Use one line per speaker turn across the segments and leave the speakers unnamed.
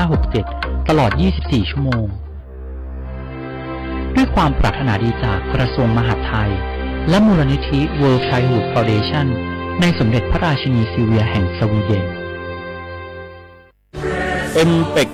2567 ตลอด 24 ชั่วโมงด้วยความปรารถนาดีจากกระทรวงมหาดไทยและมูลนิธิ World Childhood Foundation ในสมเด็จพระราชินีซิลเวียแห่งสวีเดน
MPEC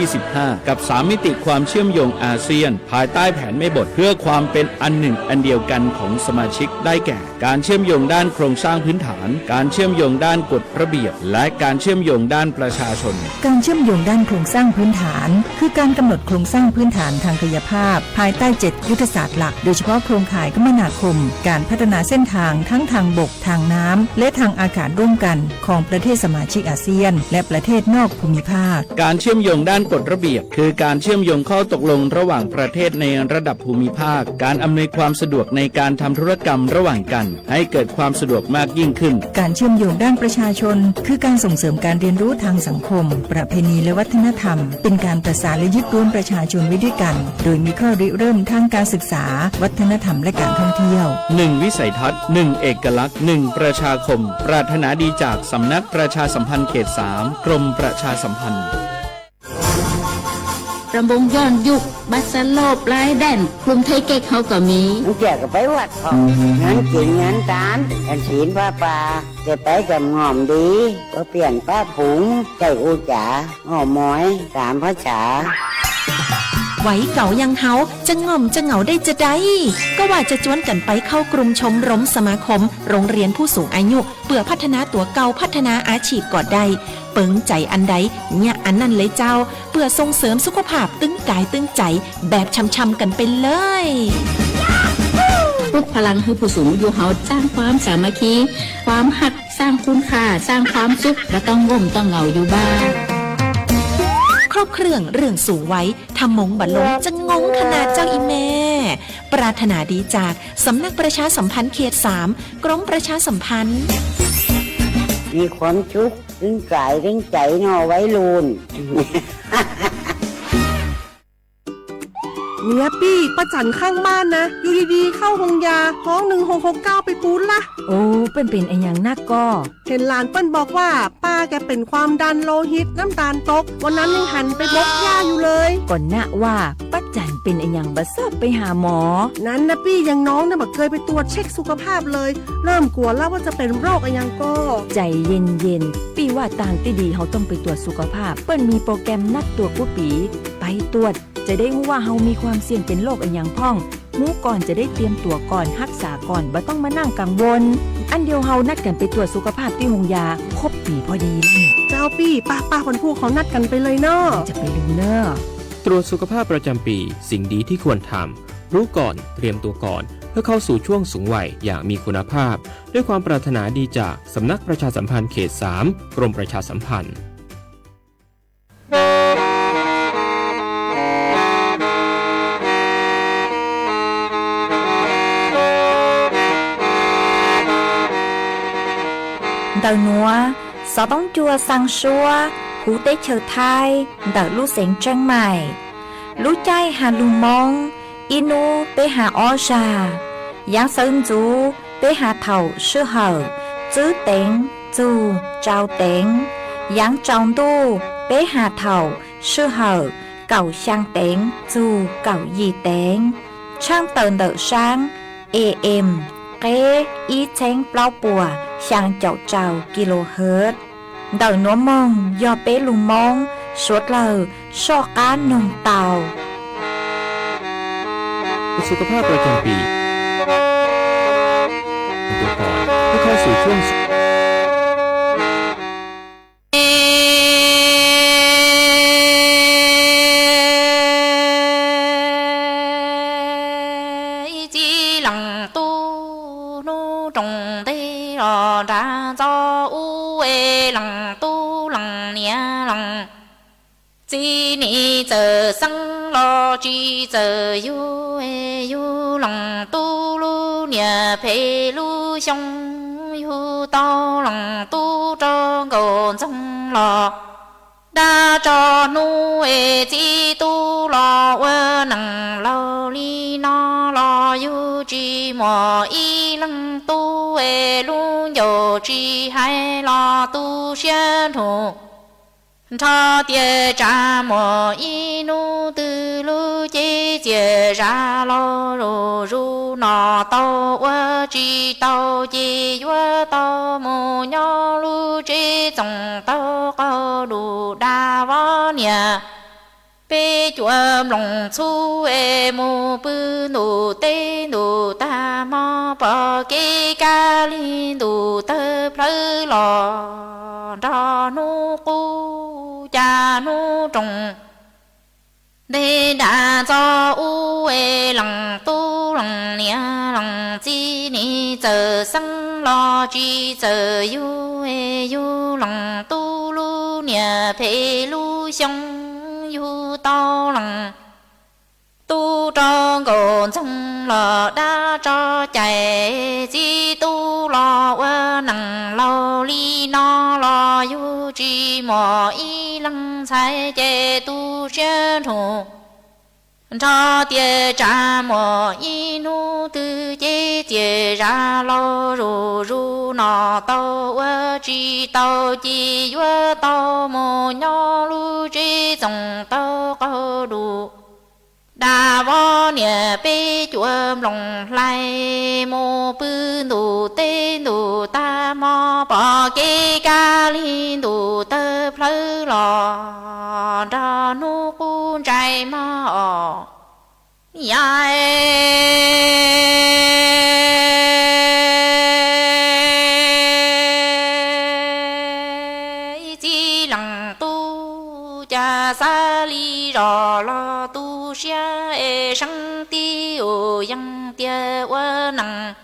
2025 กับ3มิติความเชื่อมโยงอาเซียนภายใต้แผนแม่บทเพื่อความเป็นอันหนึ่งอันเดียวกันของสมาชิกได้แก่การเชื่อมโยงด้านโครงสร้างพื้นฐานการเชื่อมโยงด้านกฎระเบียบและการเชื่อมโยงด้านประชาชน
การเชื่อมโยงด้านโครงสร้างพื้นฐานคือการกำหนดโครงสร้างพื้นฐานทางกายภาพภายใต้7ยุทธศาสตร์หลักโดยเฉพาะโครงข่ายคมนาคมการพัฒนาเส้นทางทั้งทางบกทางน้ำและทางอากาศร่วมกันของประเทศสมาชิกอาเซียนและประเทศนอกภูมิภาค
การเชื่อมโยงด้านกฎระเบียบคือการเชื่อมโยงข้อตกลงระหว่างประเทศในระดับภูมิภาคการอำนวยความสะดวกในการทำธุรกรรมระหว่างกันให้เกิดความสะดวกมากยิ่งขึ้น
การเชื่อมโยงด้านประชาชนคือการส่งเสริมการเรียนรู้ทางสังคมประเพณีและวัฒนธรรมเป็นการประสานและยึดรวมประชาชนไว้ด้วยกันโดยมีข้อริเริ่มทางการศึกษาวัฒนธรรมและการท่องเที่ยว
1วิสัยทัศน์1เอกลักษณ์1ประชาคมปรารถนาดีจากสำนักประชาสัมพันธ์เขต3กรมประชาสัมพันธ์
รำวงย้อนยุคบัสโลบลายแดนกลุ่มไทยเก๊กเขาก็มี
มึงแจกก็ไปวัดเขางานกินงานทานกันศีลผ้าป่าจะไปกับงอมดีก็เปลี่ยนป้าผุงใจอูจ๋าหอมม้อย3ภาษา
ไหวเก่ายังเฮาจะง่อมจะเหงาได้จะได้ก็ว่าจะจวนกันไปเข้ากลุ่มชมรมสมาคมโรงเรียนผู้สูงอายุเพื่อพัฒนาตัวเก่าพัฒนาอาชีพก่อได้เปิงใจอันใดเนี่ยอันนั้นเลยเจ้าเพื่อส่งเสริมสุขภาพตึงกายตึงใจแบบช่ำๆกันไปเลย
ปลุกพลังให้ผู้สูงอายุเฮาสร้างความสามัคคีความหักสร้างคุณค่าสร้างความสุขและต้องง่มต้องเหงาอยู่บ้าน
ครบเครื่องเรื่องสูงไว้ทำมงบัลลงจะงงขนาดเจ้าอีแม่ปรารถนาดีจากสำนักประชาสัมพันธ์เขต3กรมประชาสัมพันธ์
มีความชุกถึงกายถึงใจนอไว้ลูน
เมียปี้ประจันข้างบ้านนะอยู่ดีๆเข้าห้องยาท้อง1669ไปปูนละ
โอ้เป็นไอ้อย่างนักก็
เห็นหลานเปิ้นบอกว่าป้าแกเป็นความดันโลหิตน้ำตาลตกวันนั้นยังหันไปบกยาอยู่เลย
ก่อนนะว่าป้าจันเป็นไอ้อย่างบ่ทราบไปหาหมอ
นั้นนะปี้ยังน้องเนี่ยบ่เคยไปตรวจเช็คสุขภาพเลยเริ่มกลัวแล้วว่าจะเป็นโรคอะไรยังก็
ใจเย็นๆปี้ว่าต่างที่ดีเขาต้องไปตรวจสุขภาพเปิ้นมีโปรแกรมนัดตรวจกุปีไปตรวจจะได้รู้ว่าเฮามีความเสี่ยงเป็นโรคอะไรอย่างพ่องรู้ก่อนจะได้เตรียมตัวก่อนรักษาก่อนบ่ต้องมานั่งกังวลอันเดียวเฮานัดกันไปตรวจสุขภาพที่โรงยาครบปีพอดีเลย
เจ้าปี้ป้าคนผู้เขานัดกันไปเลยเนาะ
จะไปลืมเนาะ
ตรวจสุขภาพประจำปีสิ่งดีที่ควรทำรู้ก่อนเตรียมตัวก่อนเพื่อเข้าสู่ช่วงสูงวัยอย่างมีคุณภาพด้วยความปรารถนาดีจากสำนักประชาสัมพันธ์เขต3กรมประชาสัมพันธ์
Đầu núa, gió bóng chua sang xua, hú tế chờ thai, đỡ lũ xén trăng mải. Lũ chay hà lù mong, inu tế hà o trà. Giáng sơn chú, tế hà thầu sư hở, chữ tên, chú, trao tên. Giáng trong tu, tế hà thầu, sư hở, cầu sang tên, chú, cầu gì tên. Trang tờn đỡ sang, em, kế, ý chén plau bùa, sang chậu trào kHz. Đời núa mong do bé lù mong suốt lờ so cá nồng tàu
สุขภาพประจำปีตัวก่อนเพื่อเข้าสู่ช่วง
chỉ ni giờ sang lo chỉ giờ yu lòng tu lu nhà phê lu xong yu to lòng tu cho gòn trong lò đa cho nu chỉ tu lo nằng lo li no lo yu chỉ mò y lăng tu lu yo chỉ hai lo tu xian thủ cho địa cha mô inu tư lu chế chế ra lo ru ru nọ tao wa chi tao chế wa tao mô nho lu chế dòng tao cao đủ đa võ nhà bê chuam lòng chu e mô bư nụ tê nụ ta mô bò kê ca linh nụ tơ plơ lò ra nụ cu cha nụ trồng đê đà cho u e lòng tu lòng nia lòng chi ni chờ sang lo chi chờ yu e yu lòng tu lu nia phê lu xong yu tao lòng tu cho gồn trong lò đa cho chạy chi tu lo qua nằng lo li no lo yu chi mò y lăng sai chê tu xe thủ cho tia cha mò y nu tư chế chế ra lo ru ru nọ tao qua chi tao chi qua tao mò nho lu chế dòng tao cao đủ đà võ nhẹ bê chuam lòng lai mô bư nụ tê nụ ta mò bỏ kê ca linh nụ tơ plơ lò ra nụ cu trai mò yai chi lăng tu cha sa li rò lo tu xia e sang ti ô yang tia wa nang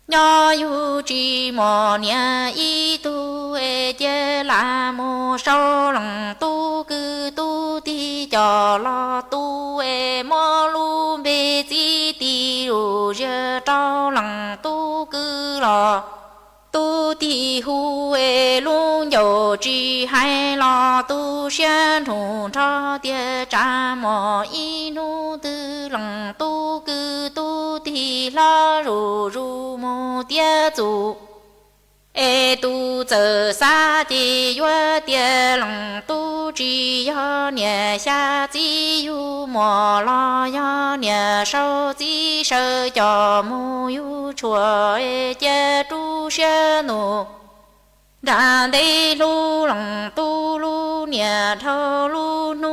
nho yu chi mò nia y tu e che la mô sao lăng tu cư tu ti cho lo tu e mò lu bê chi ti ru je trao lăng tu cư lo tu ti hu e lu yo chi hai lo tu xian thủ cho tia cha mò y nu tư lăng tu cư tu ti la ru ru mô tia zu e tu giờ sa chi yua tia lăng tu chi yo nia xa chi yu mò lo yo nia sau chi sơ cho mu yu chùa e che tu xe nụ đà đê lu lăng tu lu nia thâu lu nu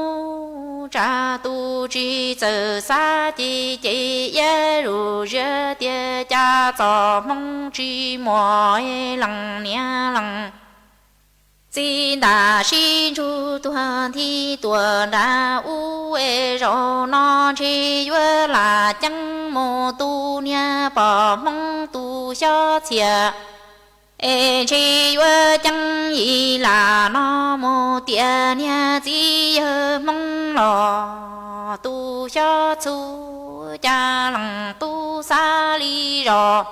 cha tu chi giờ sa chi chi ye ru je tia cha cho mong chi mò e lăng nia lăng xin đà xin chu tuần thi tuần đà u e rô no chi yue là chẳng mô tu nia bỏ mong tu xó chia e chi yue chẳng y là no mô tia nia chi yue mong lo tu xó chu cha lăng tu sa li rò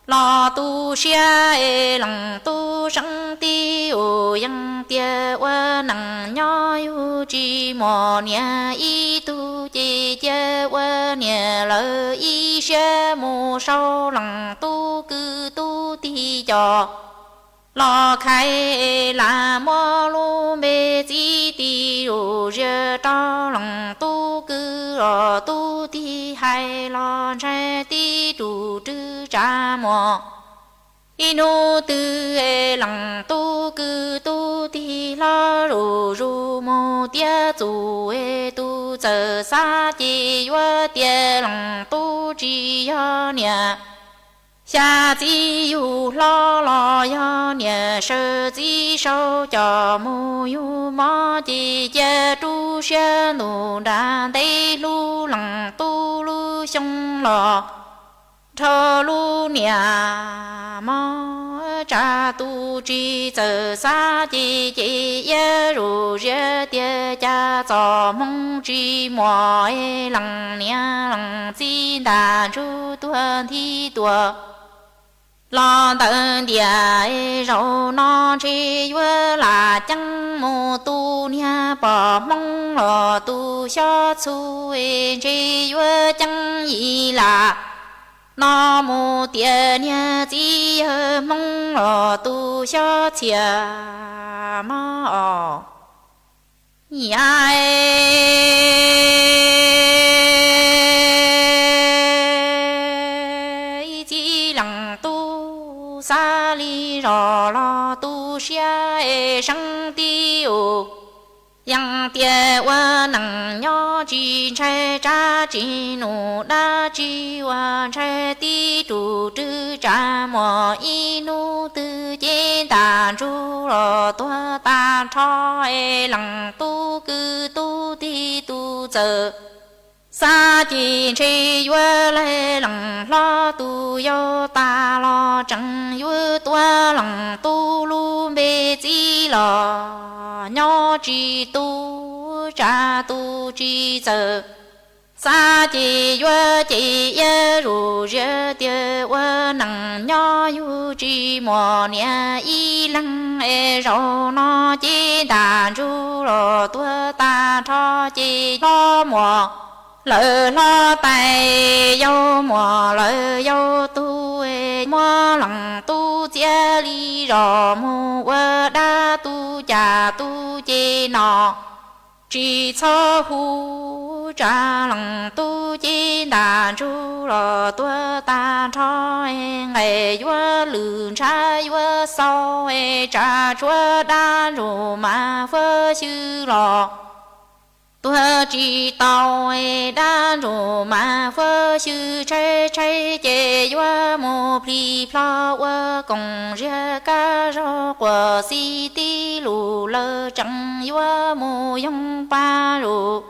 lo tu xia e lăng tu sang ti ô yang tia wa nang nho yu chi mò nia y tu chi che wa nia lơ y xia mô sao lăng tu cư tu ti cho lo khai là mò lu bê chi ti ru je cho lăng tu cư ro tu ti hai lo che ti tru trư cha mò inu tư e lăng tu cư tu ti la ru ru mô tia zu e tu giờ sa chi yua tia lăng tu chi yo nia xa chi yu lo lo yo nia sơ chi sâu cho mu yu mò chi che tu xe nụ đà tê lu lăng tu lu xong lo thơ lu nia mò cha tu chi giờ sa chi chi ye ru je tia cha cho mong chi mò e lăng nia lăng chi đà chu tuần thi tuần lo tận địa rau no chi vơ là chẳng mô tu nia bỏ mong lo tu xó chu chi vơ chẳng y là no mô tia nia chi mong lo tu xó chia mò 呀一起冷都沙里绕了都下生的哦。yang tia wa nang nho chi chai cha chi nu da chi wa chai ti tu tư cha mo y nu tư chế ta chu lo tua ta cho e lăng tu cư tu ti tu giờ sa chi chi wa le lăng lo tu yo ta lo chẳng yu tua lăng tu lu bê chi lo nho chi tu cha tu chi giờ sa chi yu chi ye ru je tie wa nang nho yu chi mo nia y lăng e ro no chi đàn ru lo tua ta cho chi lo mo lỡ lo tay dâu mùa lỡ dâu tu mùa lòng tu chia ly rò mù quơ đa tu già tu chê nọ chỉ cho hú trả lòng tu chê đà ru rò tua ta cho ngày vua lường trái vua sau trả chúa đa ru mà phơ chư rò tua chỉ tàu đa ru mà phơ chư trái trái chê vua mù pli plo vua cùng ra ca rô của si ti lù lơ chẳng vua mù yong pa ru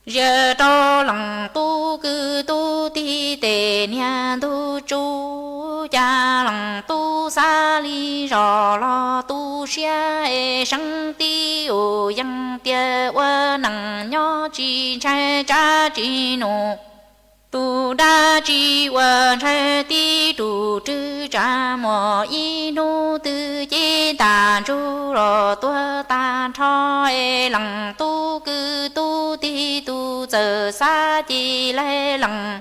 giờ cho lòng tu cư tu ti tề nhà tu chú cha lòng tu sa li rò lo tu xia sang ti ô yang tia wa nang nho chi cha cha chi nu tu đa chi wa cha ti tu chư cha mo y nu tư chế ta chu ro tua ta cho lòng tu cư tu ti tu giờ sa chi lê lòng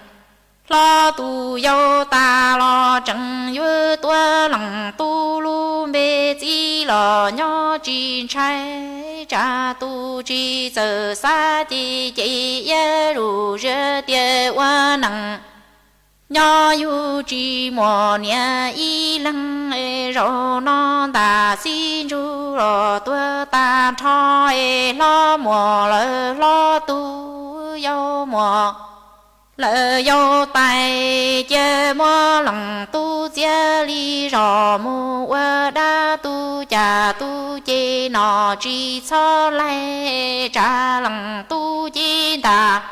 lo tu yo ta lo chẳng yu tua lòng tu lu bê chi lo nho chi trai cha tu chi giờ sa chi chi ye ru je tie wa nang nho yu chi mo nia y lăng ro no ta xin ru ro tua ta cho lo mo lo tu yo mo lỡ yo tay chê mo lòng tu chia ly rò mu qua đa tu cha tu chê nọ chi cho lai cha lòng tu chi ta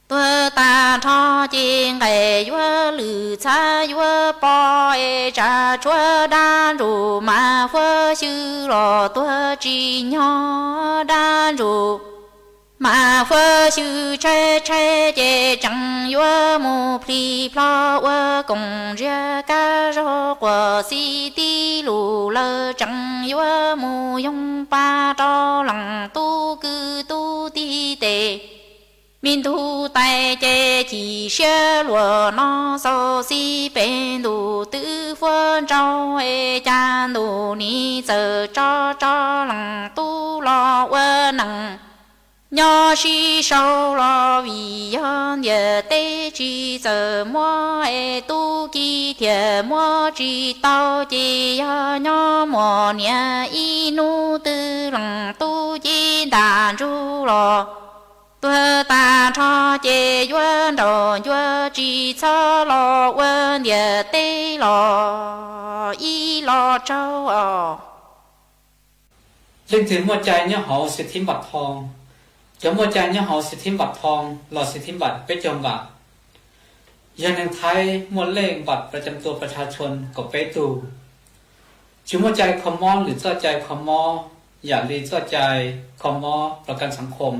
tua ta cho chi ngày vua lử cha vua po cha chúa đa ru mà phơ chư rò tua chi nhỏ đa ru mà phơ chư che che che chẳng vua mù pli plo vua cùng ra ca rô của si ti lù lơ chẳng vua mù yong pa cho lòng tu cư tu ti tề min tu tai che chỉ xe lùa nó so si bên đủ tư phân trâu cha đủ ni giờ cho lòng tu lo vua nằng nho si sâu lo vì yon ye tê chi giờ mua tu ki thiệt mua chi tao chi ya nho mua nia y nu tư lòng tu chi đàn ru lo tua ta cho chê yuan đồ yuan chi cho lo wen ye tê lo y lo châu
linhถึงหัวใจเนี่ยหอสิทธิบัตรทองจะหัวใจเนี่ยหอสิทธิบัตรทองหลอดสิทธิบัตรไปจมบัตรยังในไทยมวลเลขบัตรประจำตัวประชาชนก็ไปตูจุหัวใจคอมอหรือเจ้าใจคอมออย่าลีเจ้าใจคอมอประกันสังคม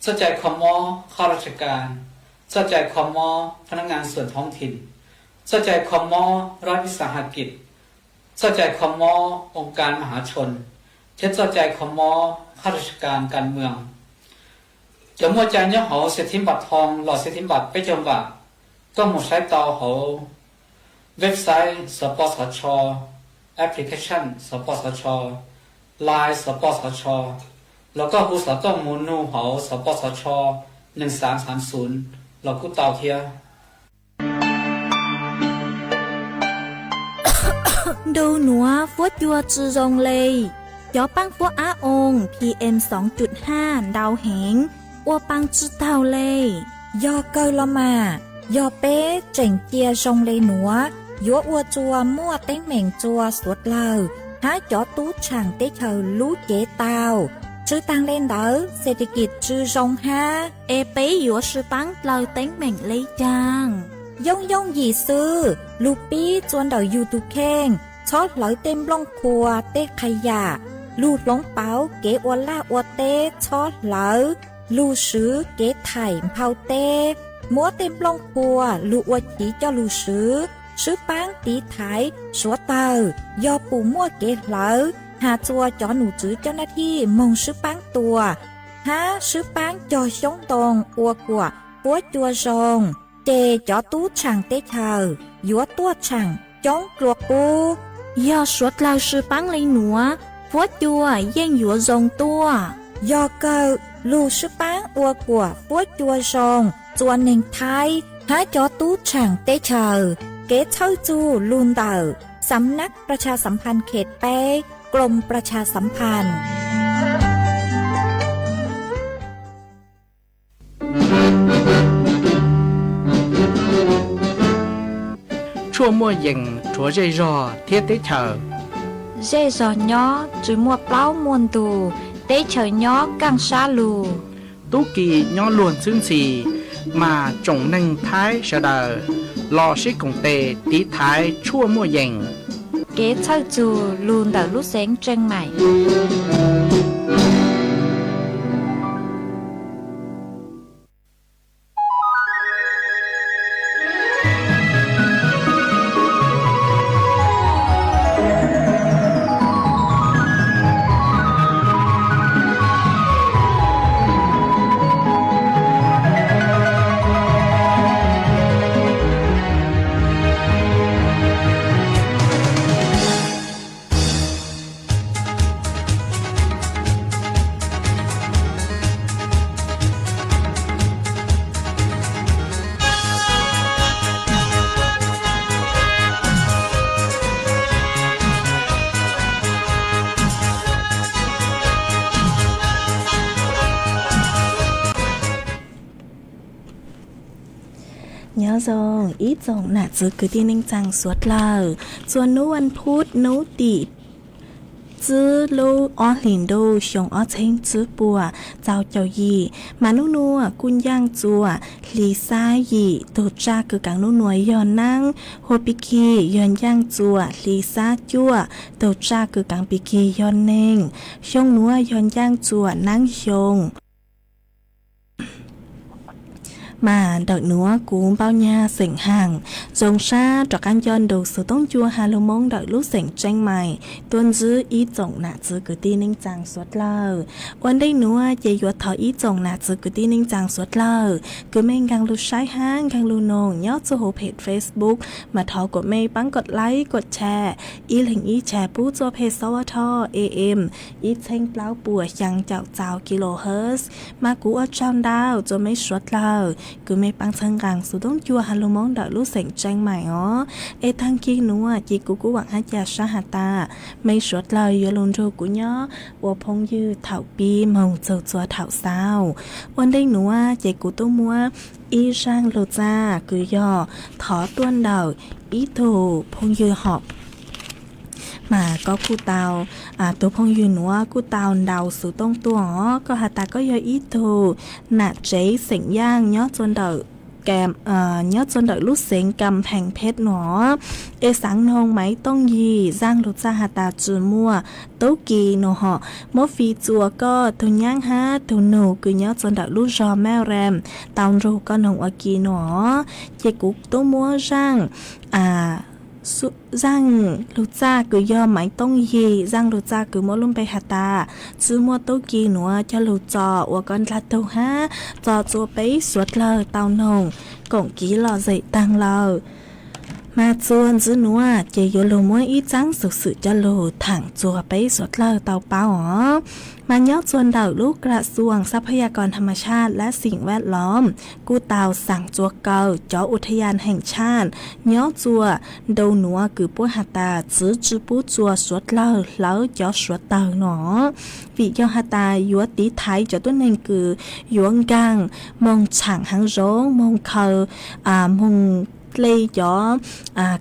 เจ้าใจคอมอข้าราชการเจ้าใจคอมอพนักงานส่วนท้องถิ่นเจ้าใจคอมอรัฐวิสาหกิจเจ้าใจคอมอองค์การมหาชนเช่นเจ้าใจคอมอข้าราชการการเมืองจะมัวใจเนี่ยเขาเศรษฐิบัตรทองหลอดเศรษฐิบัตรไปจมบัตรก็หมดใช้ต่อเขาเว็บไซต์สปสช.แอปพลิเคชันสปสช.ไลน์สปสช. แล้วก็ผู้สอบต้องมูลนูเหาสปสช1330เรากู้เตาเทีย
ดูหนัวฟวดยัวจือรงเลยยอปังฟวอาองค์ PM 2.5 ดาวเหงอัวปังจือเตาเลยยอเกลละมายอเป้เจ๋งเจียรงเลยหนัวยัวอัวจัวมั่วเต้งเหม่งจัวสวดเลาหาจอตู้ช่างเต้เธอรู้เจเตาชื่อตังเล่นเดอเศรษฐกิจจือรงฮาเอเป้ยัวชื่อปังเลาเต้งเหม่งเลยจางย่องย่องหยีซื้อลูปี้จวนเดอยูทูเข่งชอดหลอยเต็มล่องครัวเต้ขยะลูดลงเป๋าเก๋อวล่าอวเต้ชอดหลอยลูซื้อเก๋ไถ่เผาเต้มัวเต็มล่องครัวลูอวจีเจ้าลูซื้อปังตีไถสัวเตอยอปูมั่วเก๋หลอยหาจัวจอหนูจื้อเจ้าหน้าที่มงซื้อปังตัวหาซื้อปังจอชงตรงอัวกัวปัวจัวซงเจจอตู้ช่างเต้เธอยัวตัวช่างจ้องกลัวกูยอสวดเราซื้อปังเลยหนัวฟัวจัวเย่งยัวซงตัวยอเกอลูซื้อปังอัวกัวฟัวจัวซงจวนหนึ่งไทยหาจอตู้ช่างเต้เธอเก๋เช่าจูลุนเตอสำนักประชาสัมพันธ์เขตเป้กรมประชาสัมพันธ์
ชั่วมั่วเย็งชัวใจรอเทียติเธอ
เจซอย้อจุมัวเปล่ามวนตูเตเฉยย้อกังซาลู
ตุกีย้อล้วนซึ่งสีมาจงหนึ่งท้ายเสดอรอชิกงเตตีท้ายชั่วมั่วเย็ง
เก๋เช่าจูลูนเดอลูเซงเจงใหม่
nhớ rồi ít dòng nạ giữ cứ tin ninh rằng suốt lờส่วนนู้วันพุธนู้ติจื้อลูอ้อหลินดูชงอ้อเชงจื้อปัวเจ้าเจ้ายีมานุนัวกุนย่างจัวลีซ่ายีตูจ้าคือกังนุนัวยอนนั่งโฮปิกียอนย่างจัวลีซ่าจัวตูจ้าคือกังปิกียอนเน่งชงนัวยอนย่างจัวนั่งชงมาดอกหนัวกูเป้าญาเสียงห่างจงชาจากการย้อนดูสุต้องจัวฮาโลมงดอกลูกเสียงแจ้งใหม่ต้นซื้ออีจงหนาซื้อกุตีนิ่งจังสวดเล่าวันได้หนัวเจยวดถออีจงหนาซื้อกุตีนิ่งจังสวดเล่ากูไม่กังลูใช้ห้างกังลูนงยอดโซโหเพจ Facebook มาถอกดไม่ปังกดไลค์กดแชร์อีหลิงอีแชร์ปู้จัวเพจสวทAM อีเช่งเปล่าปัวยังเจ้ากิโลเฮิรตซ์มากูอัดจอนดาวจะไม่สวดเล่ากูไม่ปังเชิงกังสุดต้องจัวฮัลโหลมองดอกลูกเสียงแจ้งใหม่อ๋อเอทังกี้นัวจีกูหวังให้ยาชาหาตาไม่สวดเลยยลุนโจกูเนาะวัวพงยืดเถาปีมองเจ้าจัวเถาเศร้าวันได้นัวเจกูตู้มัวอีช่างโลจ้ากูย่อถอต้วนเดาอีโถพงยืดหอบมาก็กูเตาตัวพงยืนนัวกูเตาเดาสู่ตรงตัวอ๋อก็หาตาก็ย่ออีโถหนักเจ๊เสียงย่างย่อจนเดาแกมย่อจนเดาลูกเสียงกำแพงเพชรหนอเอสังนงไหมต้องยีจ้างรถจ้าหาตาจูมัวโต๊กีโนหอมอฟีจัวก็ทุนย่างฮะทุนหนูคือย่อจนเดาลูกจอแม่แรมตามรูก็นงอากีหนอเจกุกตัวมัวจ้างร่างลูกจ้าคือย่อหมายต้องยีร่างลูกจ้าคือมอลุ่มไปหาตาซื้อมัวโตกีหนัวจะลูกจอว่ากันลัดเต้าฮะจอจัวไปสวดเลยเต้านงกงกีหล่อใจตังเรา มาจวนจื้อนัวเจโยโลมวยอีจังสุสือจะโลถังจัวไปสดเลอเตาเปาอ๋อมันย่อจวนเดาลูกกระทรวงทรัพยากรธรรมชาติและสิ่งแวดล้อมกู้เตาสั่งจัวเกาจออุทยานแห่งชาติย่อจัวโดนัวคือปัวหาตาจื้อจื้อปูจัวสดเลอแล้วจอสวดเตาหนอวิยอหาตายัวตีไทยจอตัวหนึ่งคือยวงกังมองฉางหังโรงมองเขามองเลยยอ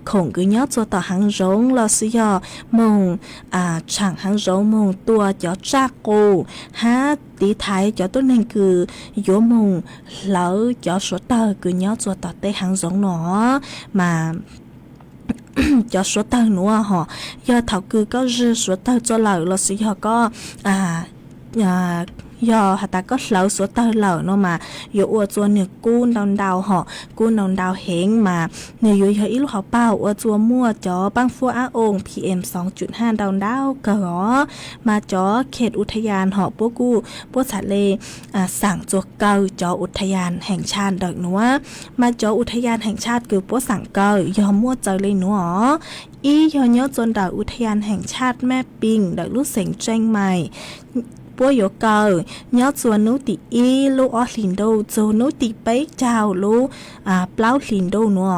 คงคือย้อตัวต่อหังร้งเราซื้อยอมงช่างหังร้งมงตัวจอจากกูฮะตีไทยจอตัวหนึ่งคือโยมงแล้วจอสวดเตอคือย้อตัวต่อเตหังร้งหนอมาจอสวดเตอหนัวหอยอเท่าคือก็ยืสวดเตอตัวเหล่าเราซื้อยอก็ยอหาตาก็เหลาสวดเตอเหล่าเนาะมาโยอวจัวเนื้อกู้นดาวห่อกู้นดาวเหงมาเนื้อโยยอีลูกเขาเป้าอวจัวมั่วจอปังฟัวอาอง PM 2.5 ดาวกะหอมาจอเขตอุทยานห่อปัวกู้ปัวสัตว์เลสั่งจัวเกาจออุทยานแห่งชาติดอกหนัวมาจออุทยานแห่งชาติคือปัวสั่งเกายอมั่วเจอเลยหนัวอียอเนาะจนดอกอุทยานแห่งชาติแม่ปิงดอกลูกเสงแจ้งใหม่ปัวโยเกาเนาะจวนนุติอีลูออลินโดโจนุติไปเจ้าลูเปล่าลินโดหนัว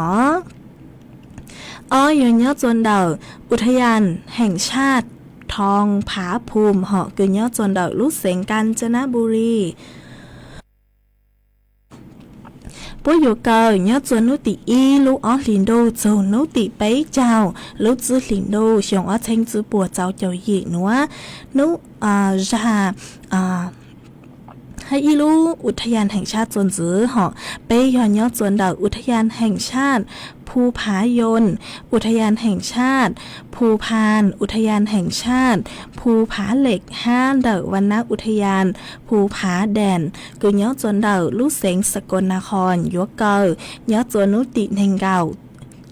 ยอเนาะจวนดอกอุทยานแห่งชาติทองผาภูมิเหาะคือเนาะจวนดอกลูกเสงกาญจนบุรีปัวโยเกาเนาะจวนนุติอีลูออลินโดโจนุติไปเจ้าลูจื้อลินโดชงอเชงจื้อปัวเจ้าเจ้าหญิงหนัวนุให้อีลูอุทยานแห่งชาติจวนจื้อเหาะไปย้อนยอดจวนดาวอุทยานแห่งชาติภูผายนอุทยานแห่งชาติภูพานอุทยานแห่งชาติภูผาเหล็กห้านดาววรรณอุทยานภูผาแดนคือยอดจวนดาวลูกเสงสกลนครยัวเกยอดจวนนุติเฮงเกา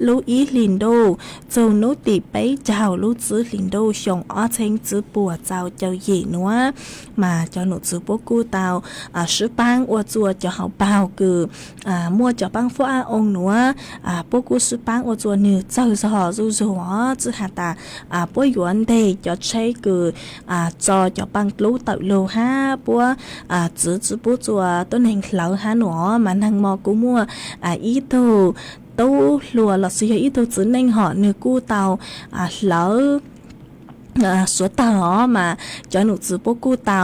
ลูอีลินโดโจนุติไปเจ้าลูจื้อลินโดชงอ้อเชงจื้อปัวเจ้าเจ้าหญิงนัวมาเจ้าหนูจื้อปกูเตาชื่อปังอวจัวเจ้าเฮาเปาคือมัวเจ้าปังฟัวองนัวปกูชื่อปังอวจัวเนื้อเจ้าจะหอจูจัวจื้อหาตาปัวหยวนเดเจ้าใช้คือจอเจ้าปังลูเต่าโลห้าปัวจื้อปัวจัวต้นแห่งเหลาห้าหนัวมันทางมอกูมัวอีโตตู้หลัวหลักสุยอีตัวจื้อเน่งห่อเนื้อกู้เตาเหลาสวดเตามาจอหนูจื้อปกู้เตา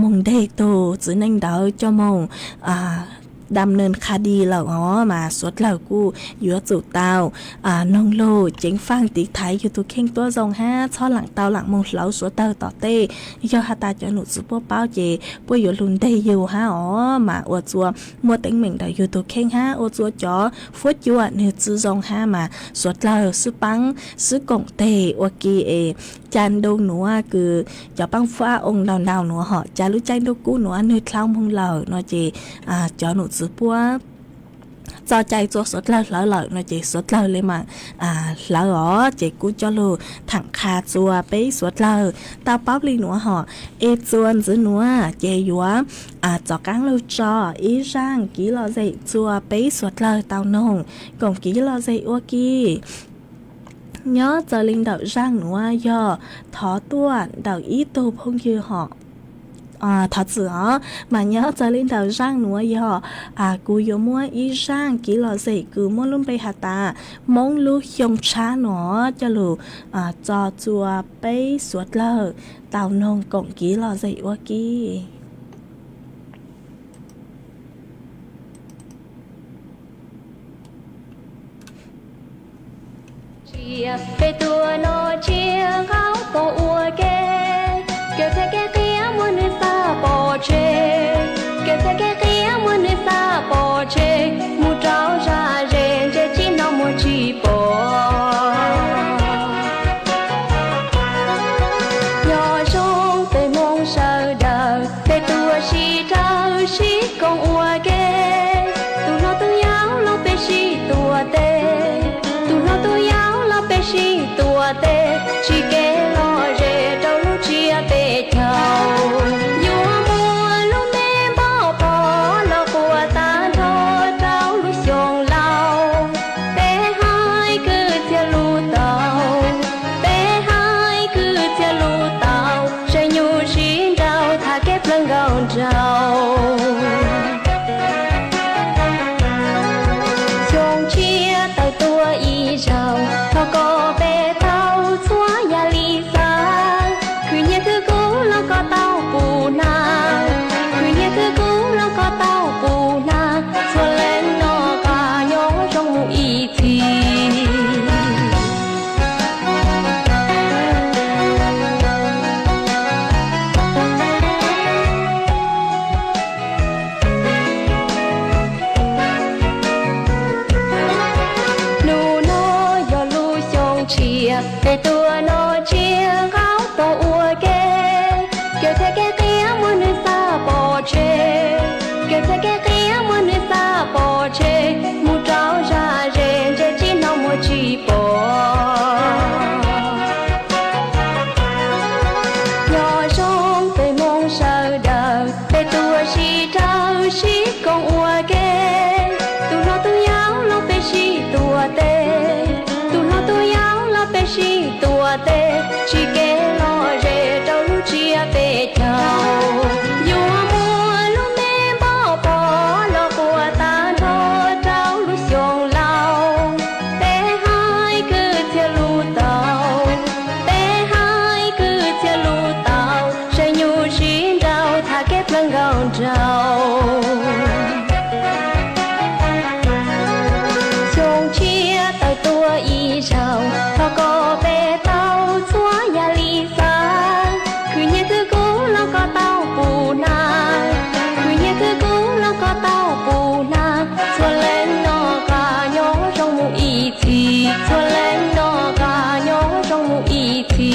มงเด็กตัวจื้อเน่งเดาเจ้ามงดำเนินคดีเหล่ามาสวดเหล่ากู้ยัวจูเตาน้องโลเจ๋งฟังตีไทยอยู่ตัวเข่งตัวทรงห้าช่อหลังเตาหลังมงเหลาสวดเตาต่อเต้ยอหาตาจอหนูจื้อปเป้าเจปอยู่ลุนได้อยู่ห้ามาอวดจัวมัวเต็งเหม่งเดาอยู่ตัวเข่งห้าอวดจัวจอฟัดยัวเนื้อจื้อทรงห้ามาสวดเหล่าซื้อปังซื้อกงเต้อวกีจานดูหนัวคือจะปังฟ้าองค์ดาวหนัวเหาะจะรู้ใจดูกู้หนัวเนื้อคล้าวมงเหล่าเนาะเจจอหนูซื้อปัวจอใจตัวสดเหล่าเนาะเจสดเหล่าเลยมาเหล่าเจกู้จอลูถังคาจัวไปสวดเหล่าตาป๊อบลีหนัวเหาะจวนจื้อหนัวเจยัวจอกางลูจออีร่างกี่ลอใจจัวไปสวดเหล่าเตานงกงกี่ลอใจอ้วกี้nhớ giờ linh đạo rang nữa do thọ tua đạo ý tu phong như họ thật sự mà nhớ giờ linh đạo rang nữa do cú yo mua ý rang kỹ lò gì cứ mua luôn bay hạt ta mong lu yong cha nó cho lu cho chùa bay suốt lờ tàu nông cộng kỹ lò gì wa ki
về tua nó chia gáo có ua kê kêu thế cái kia muốn đi xa bỏ chê kêu thế cái kia muốn đi xa bỏ chê mu trao ra rèn chê chỉ nó muốn chỉ bỏ nhỏ rong về mong sao đời về tua chỉ trao chỉ con ua kê tu nó tu yáo lo về chỉ tua tê tu nó tu yáo lo về chỉ tua tê 照。胸前的多一招，他个白头做呀里桑，去年去古老个到不难，去年去古老个到不难，做人那个有种一起。để tua nó chia gáo to ua kê kêu thế cái kia muốn đi xa bỏ chê kêu thế cái kia muốn đi xa bỏ chê mu trao ra rèn để chỉ nó mua chỉ bỏ nhỏ trong về mong sợ đời để tua si trao si con ua kê tu nó tu yáo nó về si tua tê tu nó tu yáo nó về si tua tê chỉ kê lo rê trâu lu chia về trâu dù mùa lu mê bỏ bỏ lo của ta thô trâu lu xiong lao bé hai cứ theo lu tàu bé hai cứ theo lu tàu sẽ nhu xin trâu thà kép lưng gạo trâu chung chia tàu tua y trâu thọ có bé tàu chúa nhà lý sang cứ nhớ cứ cố lo có tàu bù na cứ nhớ cứ cố lo có tàu bù na cho lên nó cả nhớ trong một ý thì cho lên nó cả nhớ trong một ý thì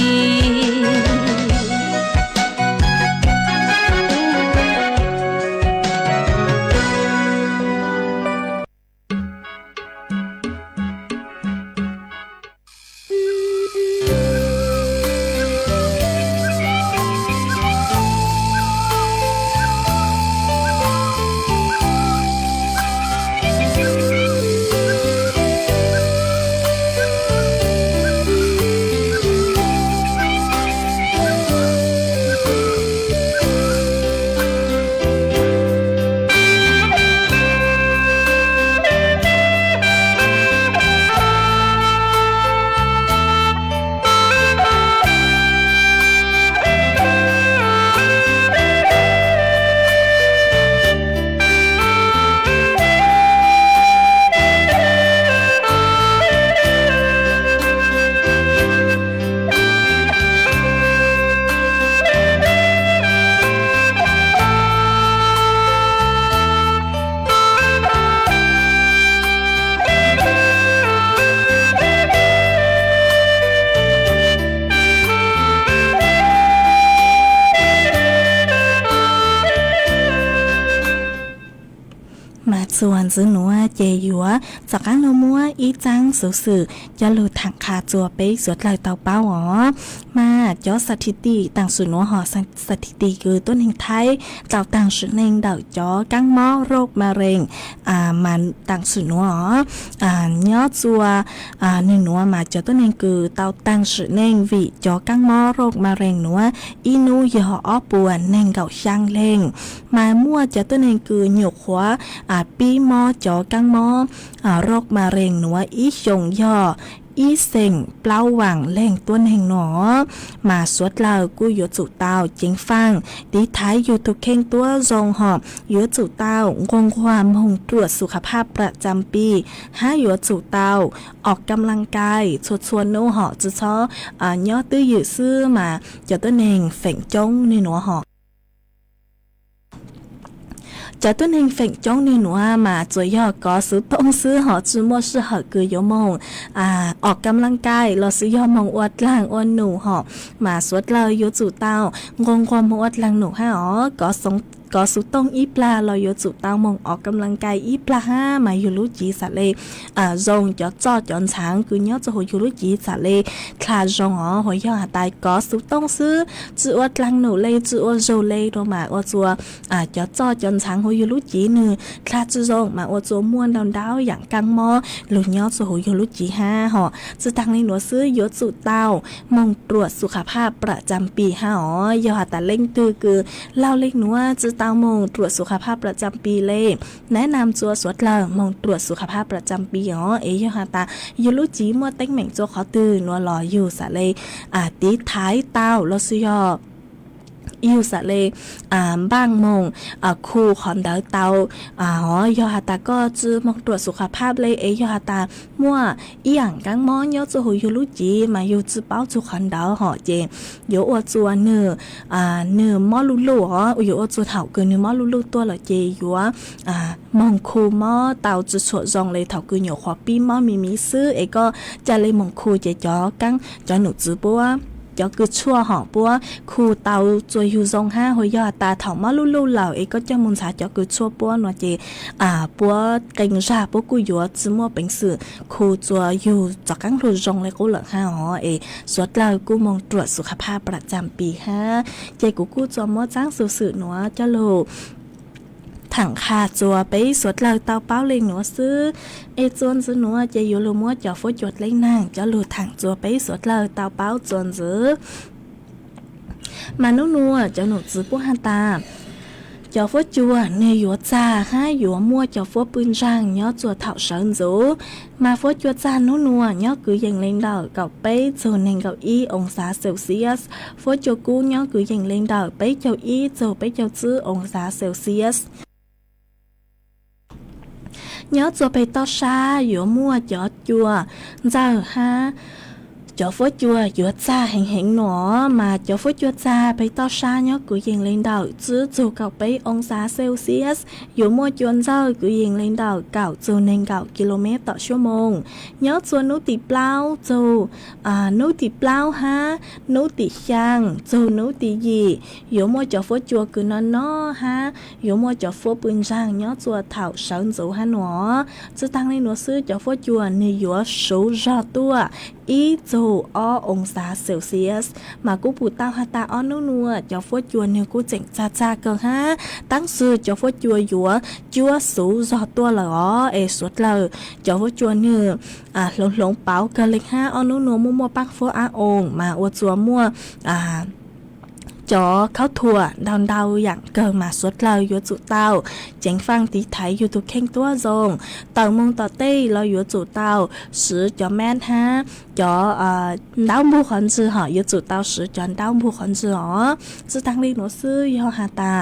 ส่วนซื้อหนัวเจหยัวจากการเรามัวอีจังสื่อจะหลุดถังขาจัวไปสวดลายเตาเป้าอ๋อมาจอสถิติต่างสื่อหนัวห่อสถิติคือต้นแห่งไทยเต่าต่างสื่อเน่งเดาจอกังหม้อโรคมะเร็งมันต่างสื่อหนัวอ๋อย่อจัวหนึ่งหนัวมาจอต้นแห่งคือเต่าต่างสื่อเน่งวิจอกังหม้อโรคมะเร็งหนัวอีนูยห่ออ้อปวนเน่งเก่าช่างเล่งมามั่วจอต้นแห่งคือหยกหัวปีมอจอกังมอโรคมะเร็งหนัวอีชงย่ออีเซ็งเปล่าหวังแหล่งต้นแห่งหนอมาสวดเรากูยจุเต้าเจิงฟังดีท้ายอยู่ทุกเข่งตัวทรงหอบยจุเต้างงความหงตรวจสุขภาพประจำปี5ยจุเต้าออกกำลังกายชวนโนหอจุช้อย่อตื้อยืดซื้อมาจะต้นแห่งเฝ่งจงในหนัวหอจะต้นเองเฝ่งจ้องในหนัวมาจะย่อก็ซื้อต้องซื้อหอจื้อมั่วซื้อหอคือยมงออกกำลังกายเราซื้อยอมองอวดล่างอวดหนูหอมาสวดเราโยจุเต้างงความอวดล่างหนูให้อ๋อก็สงก็สุต้องอีปลาเราโยจุเต้ามองออกกำลังกายอีปลาห้ามาอยู่รู้จีสัตเลรงจะจอดจอนช้างคือย่อจะหัวอยู่รู้จีสัตเลคลารงอ๋อหัวย่อหาตายก็สุต้องซื้อจื้ออวดล่างหนูเลยจื้ออวดโจเลยตัวมาอวดจัวจะจอดจอนช้างหัวอยู่รู้จีหนึ่งคลาจื้อรงมาอวดจัวม้วนดาวอย่างกังมอหลุดย่อจะหัวอยู่รู้จีห้าห่อจื้อตังในหนัวซื้อโยจุเต้ามองตรวจสุขภาพประจำปีห้าอ๋อย่อหาตาเล่งตือคือเล่าเล็กหนัวจื้อ ตามงตรวจสุขภาพประจำปีเลยแนะนำจัวสวดเลยมงตรวจสุขภาพประจำปีอ๋อยฮาตายูลูจีมัวเต็งเหม่งจัวขอตื่นนัวหล่ออยู่สะเลยตีท้ายเต้าลสุยออิวสะเลยบ้างมงคูขอนดาวเตายอฮาตาก็จื้อมองตรวจสุขภาพเลยยอฮาตามั่วอีหยังกังมอนยอจูหูยูลูจีมายูจื้อเป้าจูขอนดาวหอเจโยอจัวเนื้อมอลูลูอ๋อโยอจัวเถ่าเกินเนื้อมอลูลูตัวละเจยัวมองคูมอเตาจื้อสวดจองเลยเถ่าเกินอยู่ขอปีมอมีซื้อก็จะเลยมองคูเจจอกังจอหนูจื้อปัวcho cứ chua họ búa khu tàu rồi hưu dòng ha hồi giờ ta thảo má lu lu lẩu ấy có cho môn xã cho cứ chua búa nó chỉ búa cành ra búa cùi dúa chỉ mua bánh sữa khu rồi hưu cho các đồ dòng lại cố lượng ha họ ấy suốt lời cú mong trụสุขภาพประจำปีhaใจกูcho mua tráng sự sự nó cho lù thẳng khà chùa bấy suốt lời tao báo lên nó xứ chôn giữ nó chạy vô lù mua cho phối chuột lấy nàng cho lù thẳng chùa bấy suốt lời tao báo chôn giữ mà nó nua cho nụ giữ bố han ta cho phối chùa nè vô cha ha vô mua cho phối pin rang nhớ chùa thảo sơn rú mà phối chùa cha nó nua nhớ cứ dành lên đầu cậu bấy rồi nên cậu y ông xã Celsius phối chùa cũ nhớ cứ dành lên đầu bấy châu y rồi bấy châu chữ ông xã Celsius nhớ cho bày to xa giữa mua cho chùa giờ ha cho phố chùa giữa cha hình nó mà cho phố chùa cha bày to xa nhớ cứ dừng lên đầu chứ dù cậu bấy ông xã Celsius giữa mua chuồn giờ cứ dừng lên đầu cậu dù nên cậu km/h nhớ cho nấu tỉ plau dù nấu tỉ plau ha nấu tỉ sang dù nấu tỉ gì giữa mua cho phố chùa cứ nó ha giữa mua cho phố bún rang nhớ chùa thảo sơn dù ha nó chứ tăng lên nó sư cho phố chùa này giữa số ra tua ý dù ông xã Celsius mà cú bù tao ha ta nấu nua cho phố chùa nếu cú chỉnh cha cơ ha tăng sư cho phố chùa dúa chúa số giọt tua là suốt lời cho phố chùa như lồng báo cơ lịch ha nấu nua mua bác phố ông mà ô chùa mua choเขาถั่วดาวอย่างเกินมาสุดเลยอยู่จุดเตาเจ๋งฟังตีไทยอยู่ตุกเข่งตัวทรงต่างมงต่อเต้เราอยู่จุดเตาสือจอแม่นฮะจอดาวผู้คนจือหออยู่จุดเตาสือจอดาวผู้คนจือหอจือตั้งลีหนูซื้อยอฮาตา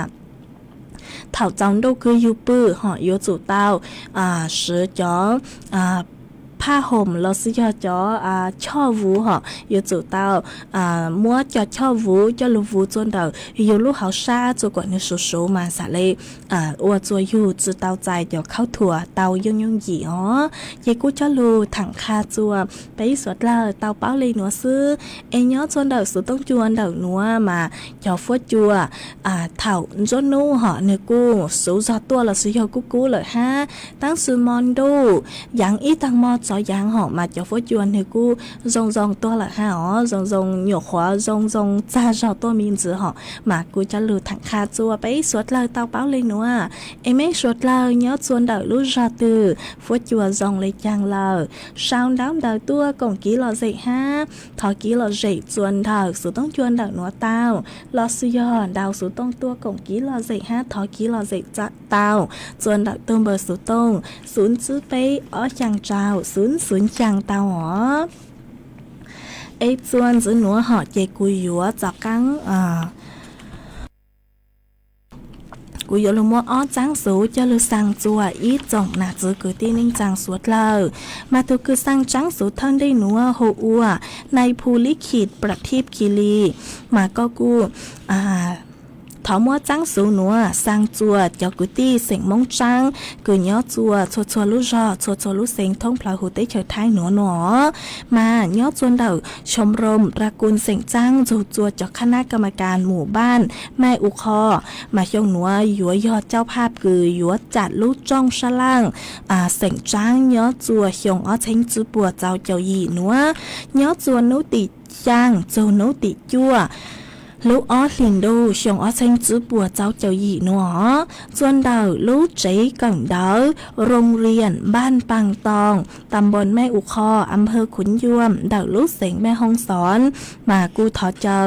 เถ่าจังดูคืออยู่ปื้อหออยู่จุดเตาสือจอผ้าห่มเราซื้อจอช่อวูเหรออยู่จุดเตามัวจอช่อวูจะลูวูจนเดาอยู่ลูกเขาซาตัวก่อนเนี่ยสูมาสาเลยอวดตัวอยู่จุดเตาใจเดี๋ยวเข้าถั่วเตายุ่งหยีอ๋อยายกูจะลูถังคาจัวไปสวดเลยเตาเป้าเลยหนูซื้อย้อจนเดาสุดต้องจวนเดาหนัวมาจอฟดจัวเถ่าจนนู่เหรอเนี่ยกูสูจอตัวเราซื้อกูเลยฮะตั้งซื้อมอนดูอย่างอีตั้งมอจอยางหอมาจะฟ้จวนให้กูรองตัวละฮะรองหยกหัวรองจ้าจอตัวมีนจือหอมากูจะหลุดถังคาจัวไปสวดเลยเตาเป้าเลยหนัวไม่สวดเลยเนื้อจวนเดาลู่จอตือฟ้จัวรองเลยจังเลยสาวดาวเดาตัวกงกี้หล่อใจฮะทอกี้หล่อใจจวนเดาสุดต้องจวนเดาหนัวเตาหล่อสุยอเดาสุดต้องตัวกงกี้หล่อใจฮะทอกี้หล่อใจจะเตาจวนเดาตัวเบอร์สุดต้องศูนย์ซื้อไปจังเจ้าศูนย์จังเตาหรอจวนจื้อหนัวหอเจกุยยัวจากกังกูยลมัวจ้างสูจะลือสั่งจัวอีจ่องหนาจื้อคือที่นิ่งจังสวดเลยมาตุคือสั่งจังสูท่านได้หนัวโฮอัวในภูลิขิตประทีปคีรีมาก็กูถอมัวจังสูหนัวสร้างจัวเจ้ากุตี้เสียงมงจังกุยย่อจัวชัวลูจอชัวลูเสียงท่องพลายหูเตเฉยท้ายหนัวมาย่อจวนเดาชมรมตระกูลเสียงจังจัวจากคณะกรรมการหมู่บ้านแม่อุคอมาชงหนัวหยัวยอดเจ้าภาพคือหยัวจัดลูกจ้องชะล่างเสียงจังย่อจัวชงเชิงจือปัวเจ้าเจ้าหยีหนัวย่อจัวนุติจังจัวนุติจัว ลูกออสลินดูชงออเซงจื้อปัวเจ้าเจ้าหยีหนัวจวนเดาลูกใจกังเดาโรงเรียนบ้านปังตองตำบลแม่อุคออำเภอขุนยวมเดาลูกเสงแม่ห้องสอนมากูทอเจ้า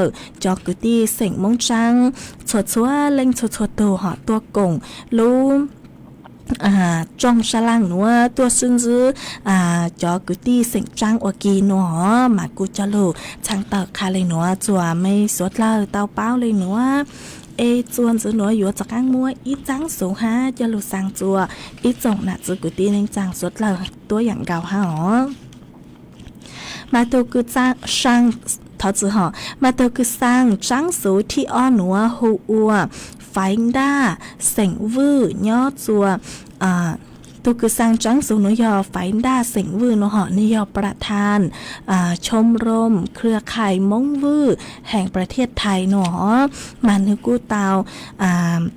จอกกุตี้เสงมงจังชดชัวเล่งชดตัวหอตัวกงลูจงฉลังนัวตัวซึ่งซื้อจอกุตี้เสียงจังอกีนัวมากูจะลูช่างเต่าคาเลยนัวจัวไม่สวดเล่าเต่าเป้าเลยนัวจวนซื้อนัวอยู่จากก้างมัวอีจังสูงฮะจะลูสังจัวอีจงหนักซื้อกุตี้นึงจังสวดเล่าตัวอย่างเก่าฮะมาตัวกูจ้างช่างทอจือหอมาตัวกูสร้างจังสูที่อ้อหนัวหูอัวไฟด้าเสียงวื้อย่อจัวตุกสร้างจังสูนยอไฟด้าเสียงวื้อนหอนยอประธานชมรมเครือข่ายมงวื้อแห่งประเทศไทยหนอมันคือกูเตา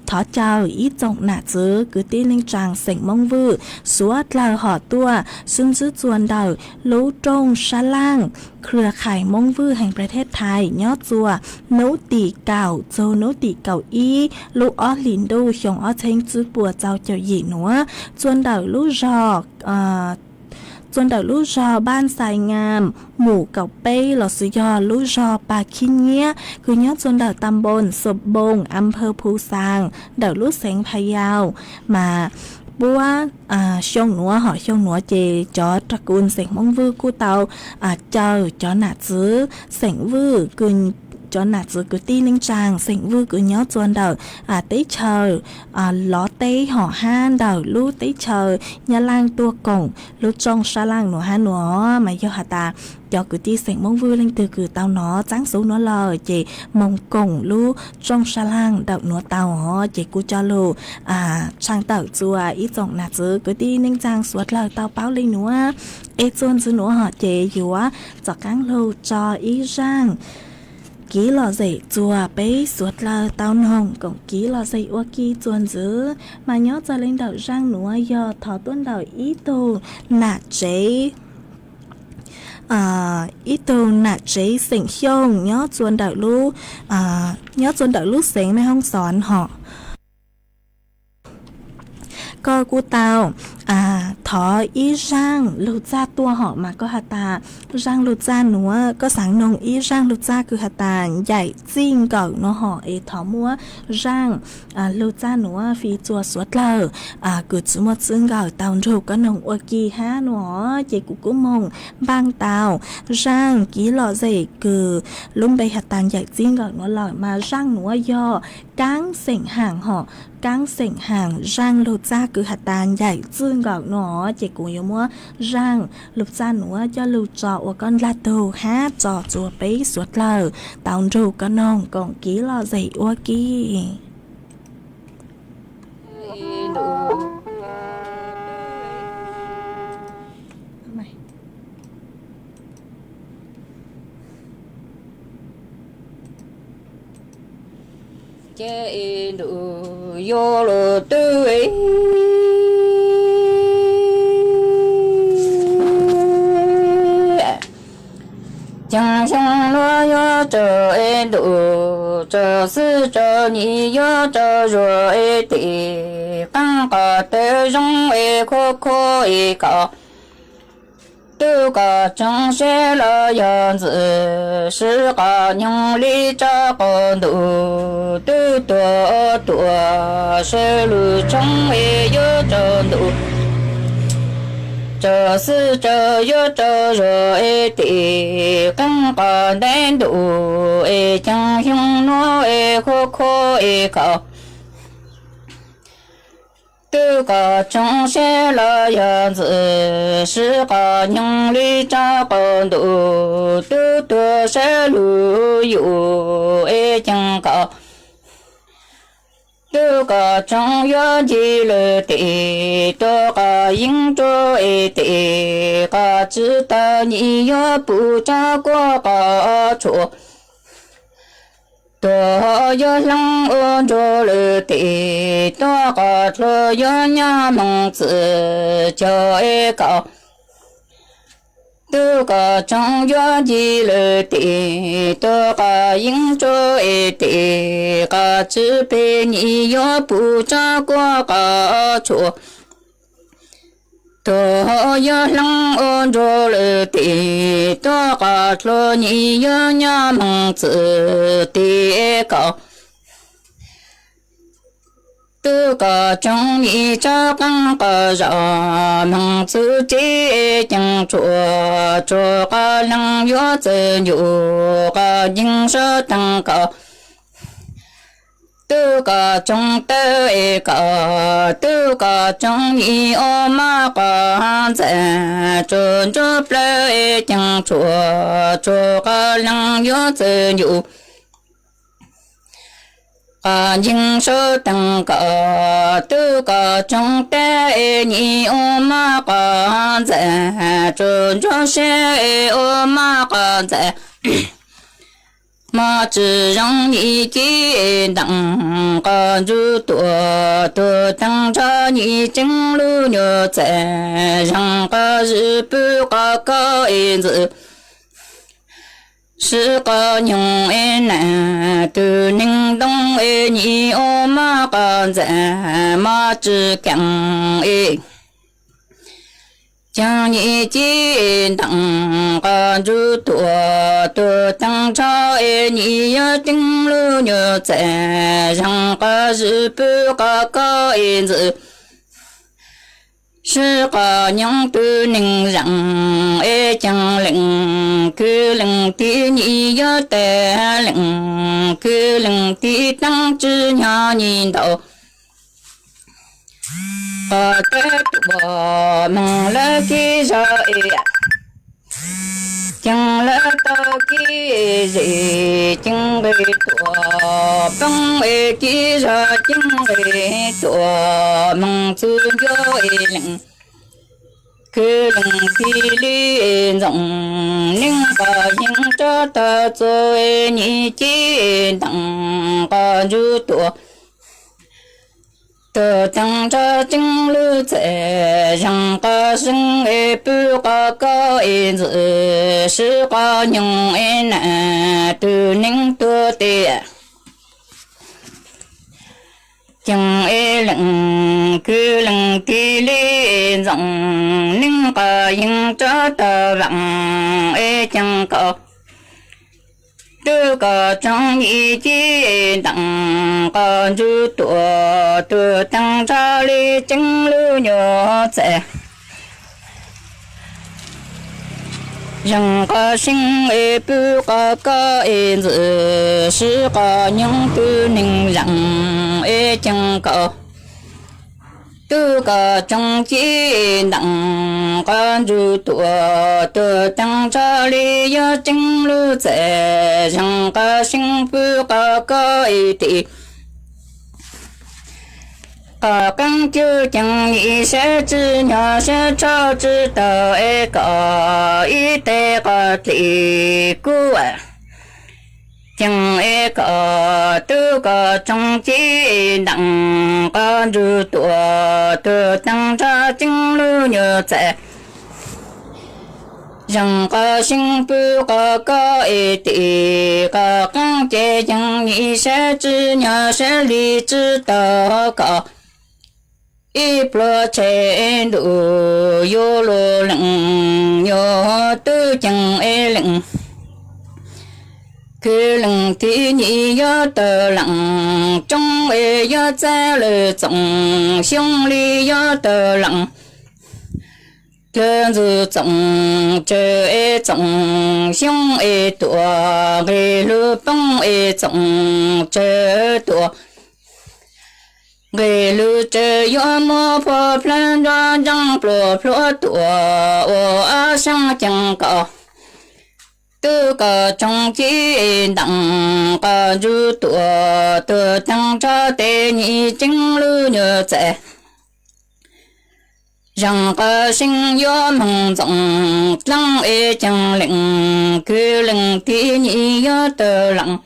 ทอเจ้าอีจงหนาจื้อกุตี้ลิงจังเสียงมงวื้อสวดลาหอตัวซึ่งซื้อจวนเดารู้จงชะล่างเครือข่ายมงวื้อแห่งประเทศไทยยอดจัวโนตีเก่าโจโนตีเก่าอีลูกออลินดูชงออเชงจื้อปัวเจ้าเจ้าหยีหนัวจวนเดาลูกจอกจนเดาลูกจอบ้านสายงามหมู่เก่าเป้หลอดสุยอลูกจอปากขี้เงี้ยคือยอดจนเดาตำบลศพบงอำเภอภูซางเดาลูกเสงพะเยามาบัวช่วงหนัวหอช่วงหนัวเจจอตระกูลเสงมงวื้อกู้เตาเจ้าจอหนาซื้อเสงวื้อกึนจอหนักซื้อกุตี้ลิงจางเสียงวื้อกุญยอจวนเดาเต้เชอล้อเต้ห่อห้านเดาลู่เต้เชอยาล่างตัวกงลู่จงชาล่างหนัวห้าหนัวมายอหตาจอกุตี้เสียงมงวื้อลิงตือคือเตาหนอจังสูหนัวลอยเจมงกงลู่จงชาล่างเดาหนัวเตาหอเจกูจอลู่ช่างเตาจัวอีจงหนักซื้อกุตี้ลิงจางสวดเลยเตาเป้าเลยหนัวจวนซื้อหนัวหอเจอยู่ว่าจากกังลู่จออีร่างký lò dậy chùa bấy suốt là tao nồng cộng ký lò dậy qua ký chuồn dữ mà nhớ cho lên đầu răng núa do thọ tuân đầu ý tô nạ chế ý tô nạ chế sỉnh hiông nhớ chuồn đầu lú sỉnh mấy không sòn họ coiกูเตาถออีร่างลูจ้าตัวหอมาก็หาตาร่างลูจ้าหนัวก็สังนงอีร่างลูจ้าคือหาตาใหญ่จิ้งเก่าเนาะหอถอมัวร่างลูจ้าหนัวฟีจัวสวดเลอกุดสมดซึ่งเก่าเตาถูกก็นงอกีฮะหนัวเจกุกุมงบางเตาร่างกีหล่อเจคือลุ่มไปหาตาใหญ่จิ้งเก่าเนาะหล่อมาร่างหนัวยอก้างเสียงห่างหอก้างเสียงห่างร่างลูจ้าคือหาตาใหญ่จิ้งเก่าเนาะเจกูยมัวร่างลูจ้าหนัวจะลูจอว่าก้อนลาโตฮะจอจัวไปสวดเลอเตาถูกก็นงกองกีหล่อเจอกี
chế độ vô lô tư ấy chẳng xong lo yo chờ độ chờ sư chờ nhị yo chờ rồi tỷ tăng cả tê rong khô khô cả tư cả chẳng sẽ là yan tử sư cả nhung lý cha con đủ tư tua sẽ lu trong yo chờ đủ chờ sư chờ yo chờ rồi tỷ tăng cả đen đủ chẳng hiung nó khô khô cả tư cả trong sẽ là yan tử sư cả nhung lý cha con đủ tư sẽ lu yu chẳng cả tư cả trong yo ji le tỷ tư cả yin cho tỷ cả chữ ta ni yo bu cha qua cả chu tôi yo lang ôn cho lệ tỷ tôi cả cho yo nhà mong tự cho cả tự có trong gió gì lời tì tự có yên cho tì có chữ bê nhị gió bù cha qua có chùa tự gió lăng ôn cho lời tì tự có lo nhị gió nhà mong chữ tì có tự có trong nhị cha căng có rõ mong chữ chế chẳng chùa chùa có lăng gió chữ nhụ có những sơ tăng có tự có trong tơ có tự có trong nhị ô ma có dạ chùa chùa lơ chẳng chùa chùa có lăng gió chữ nhụ có những số tăng có tự có trong tế nhị ô ma có dạ trốn cho xe ô ma có dạ mà chỉ rằng nhị kỹ đặng có du tuổi tuổi tăng cho nhị chứng lưu nhớ dạ rằng có dự bưu có ý dự sư có nhung nè từ ninh đông nhị ô ma có dạ ma chỉ cẳng chẳng nhị chi đặng có du tuổi tuổi tăng cho nhị tinh lưu nhớ dạ rằng có dự bưu có ý dự sư có những tư ninh rằng chẳng lệnh cứ lệnh tí nhị gió tè lệnh cứ lệnh tí tăng chữ nhỏ nhìn đầu có tết bỏ mong lỡ kì ra chẳng lỡ tao kì gì chẳng bị tùa băng kì ra chẳng bị tùa mong chữ gió lệnh cứ lưng khi lý rộng nhưng có những cho ta rồi nhị chi đặng có du tùa tự tăng cho chứng lưu trẻ rằng có sinh bưu có ý dự sư có những nạ từ ninh tua tìa chẳng lặng cứ lặng kỳ lý rộng ninh có những cho ta vặng chẳng có tự có trong ý chí đặng có du tuổi tự tăng cho lý chứng lưu nhớ trẻ rằng có sinh bưu có ý dự sư có những tư ninh rằng chẳng có tự có trong chí đặng có du tuổi tự tăng cho lý do chứng lưu trẻ rằng có sinh bưu có ý tị có căn chữ chẳng nghĩ sẽ chữ nhỏ sẽ cho chữ tờ có ý tế có tị cú chẳng có tự có trong chí đặng có du tuổi tự tăng cho chứng lưu nhớ trẻ rằng có sinh bưu có ý tị có căn chế chẳng nghĩ sẽ chữ nhỏ sẽ lý chữ tờ có ý blo chế đủ vô lô lặng nhớ tư chẳng lặng cứ lặng tí nhị gió tờ lặng trong gió cha lời trọng xiong ly gió tờ lặng cơ dù trọng chờ trọng xiong tùa về lưu bông trọng chờ tùa về lưu chờ gió mô phô plan ra răng plô plô tùa ô sang chẳng có tự có trong chí đặng có du tuổi tự tăng cho tế nhị chứng lưu nhớ trẻ rằng có sinh gió mong rộng lăng chẳng lệnh cứ lệnh tí nhị gió tờ lặng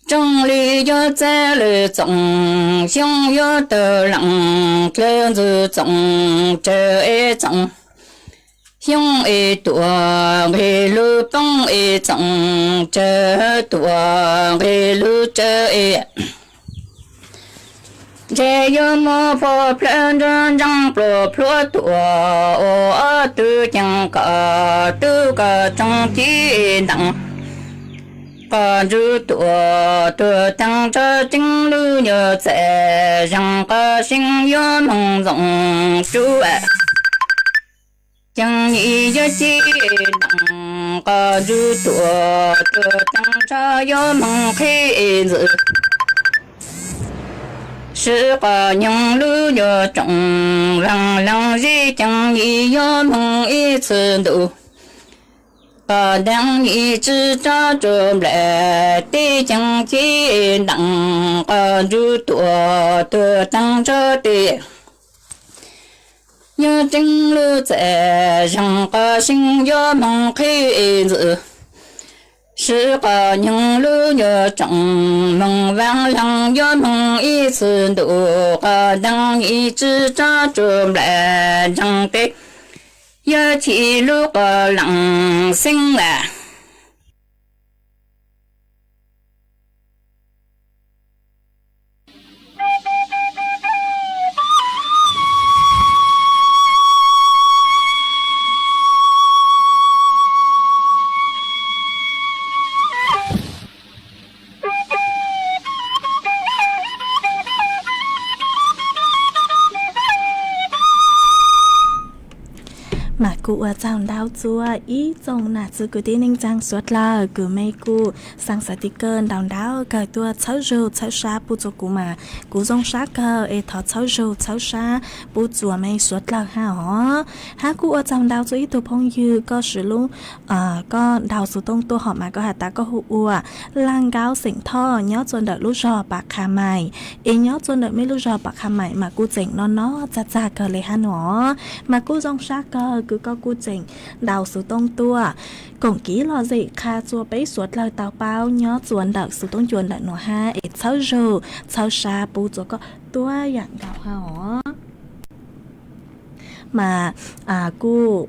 trong lý gió trẻ lư trọng xiong gió tờ lặng cơ dù trọng chờ trọng 兄诶多诶路东诶种这多诶路这诶。这有么破plan张破破多都讲个都个中间当。个主多多当着金路牛在让个心有梦中住哎，将你有几当个主多多当着有梦开子，是个娘路牛中让日将你有梦一次都。当你知道中来的将军当个主多多当着的，有真路在让个心有梦开子，是个娘路有中梦晚上有梦一次都个当你知道中来让的。有起路个人生啊。
mà cụ ở trong đau chua ý trong nà chữ cụ tin trang suốt là cụ mấy cụ sang sở tí cơn đau cờ tua cháu rượu cháu xa bù cho cụ mà cụ dòng xa cờ ê thọ cháu rượu cháu xa bù chùa mấy suốt là ha cụ ở trong đau chua ý tụ phong dư có sử lúc có đau số tông tua họ mà có hạt ta có hụ ua lang gáo xỉnh thọ nhớ chôn đợi lúc rò bạc khả mày ê nhớ chôn đợi mấy lúc rò bạc khả mày mà cụ chỉnh nó cha cờ lấy mà cụ dòng xa cờ cứ có cú chỉnh đào sự tông tua cổng ký lo gì kha chua bấy suốt lời tàu bao nhớ chuồn đào sự tông chuồn lại nó ha ít cháu rù cháu xa bù cho có tua dạng gạo ha mà cú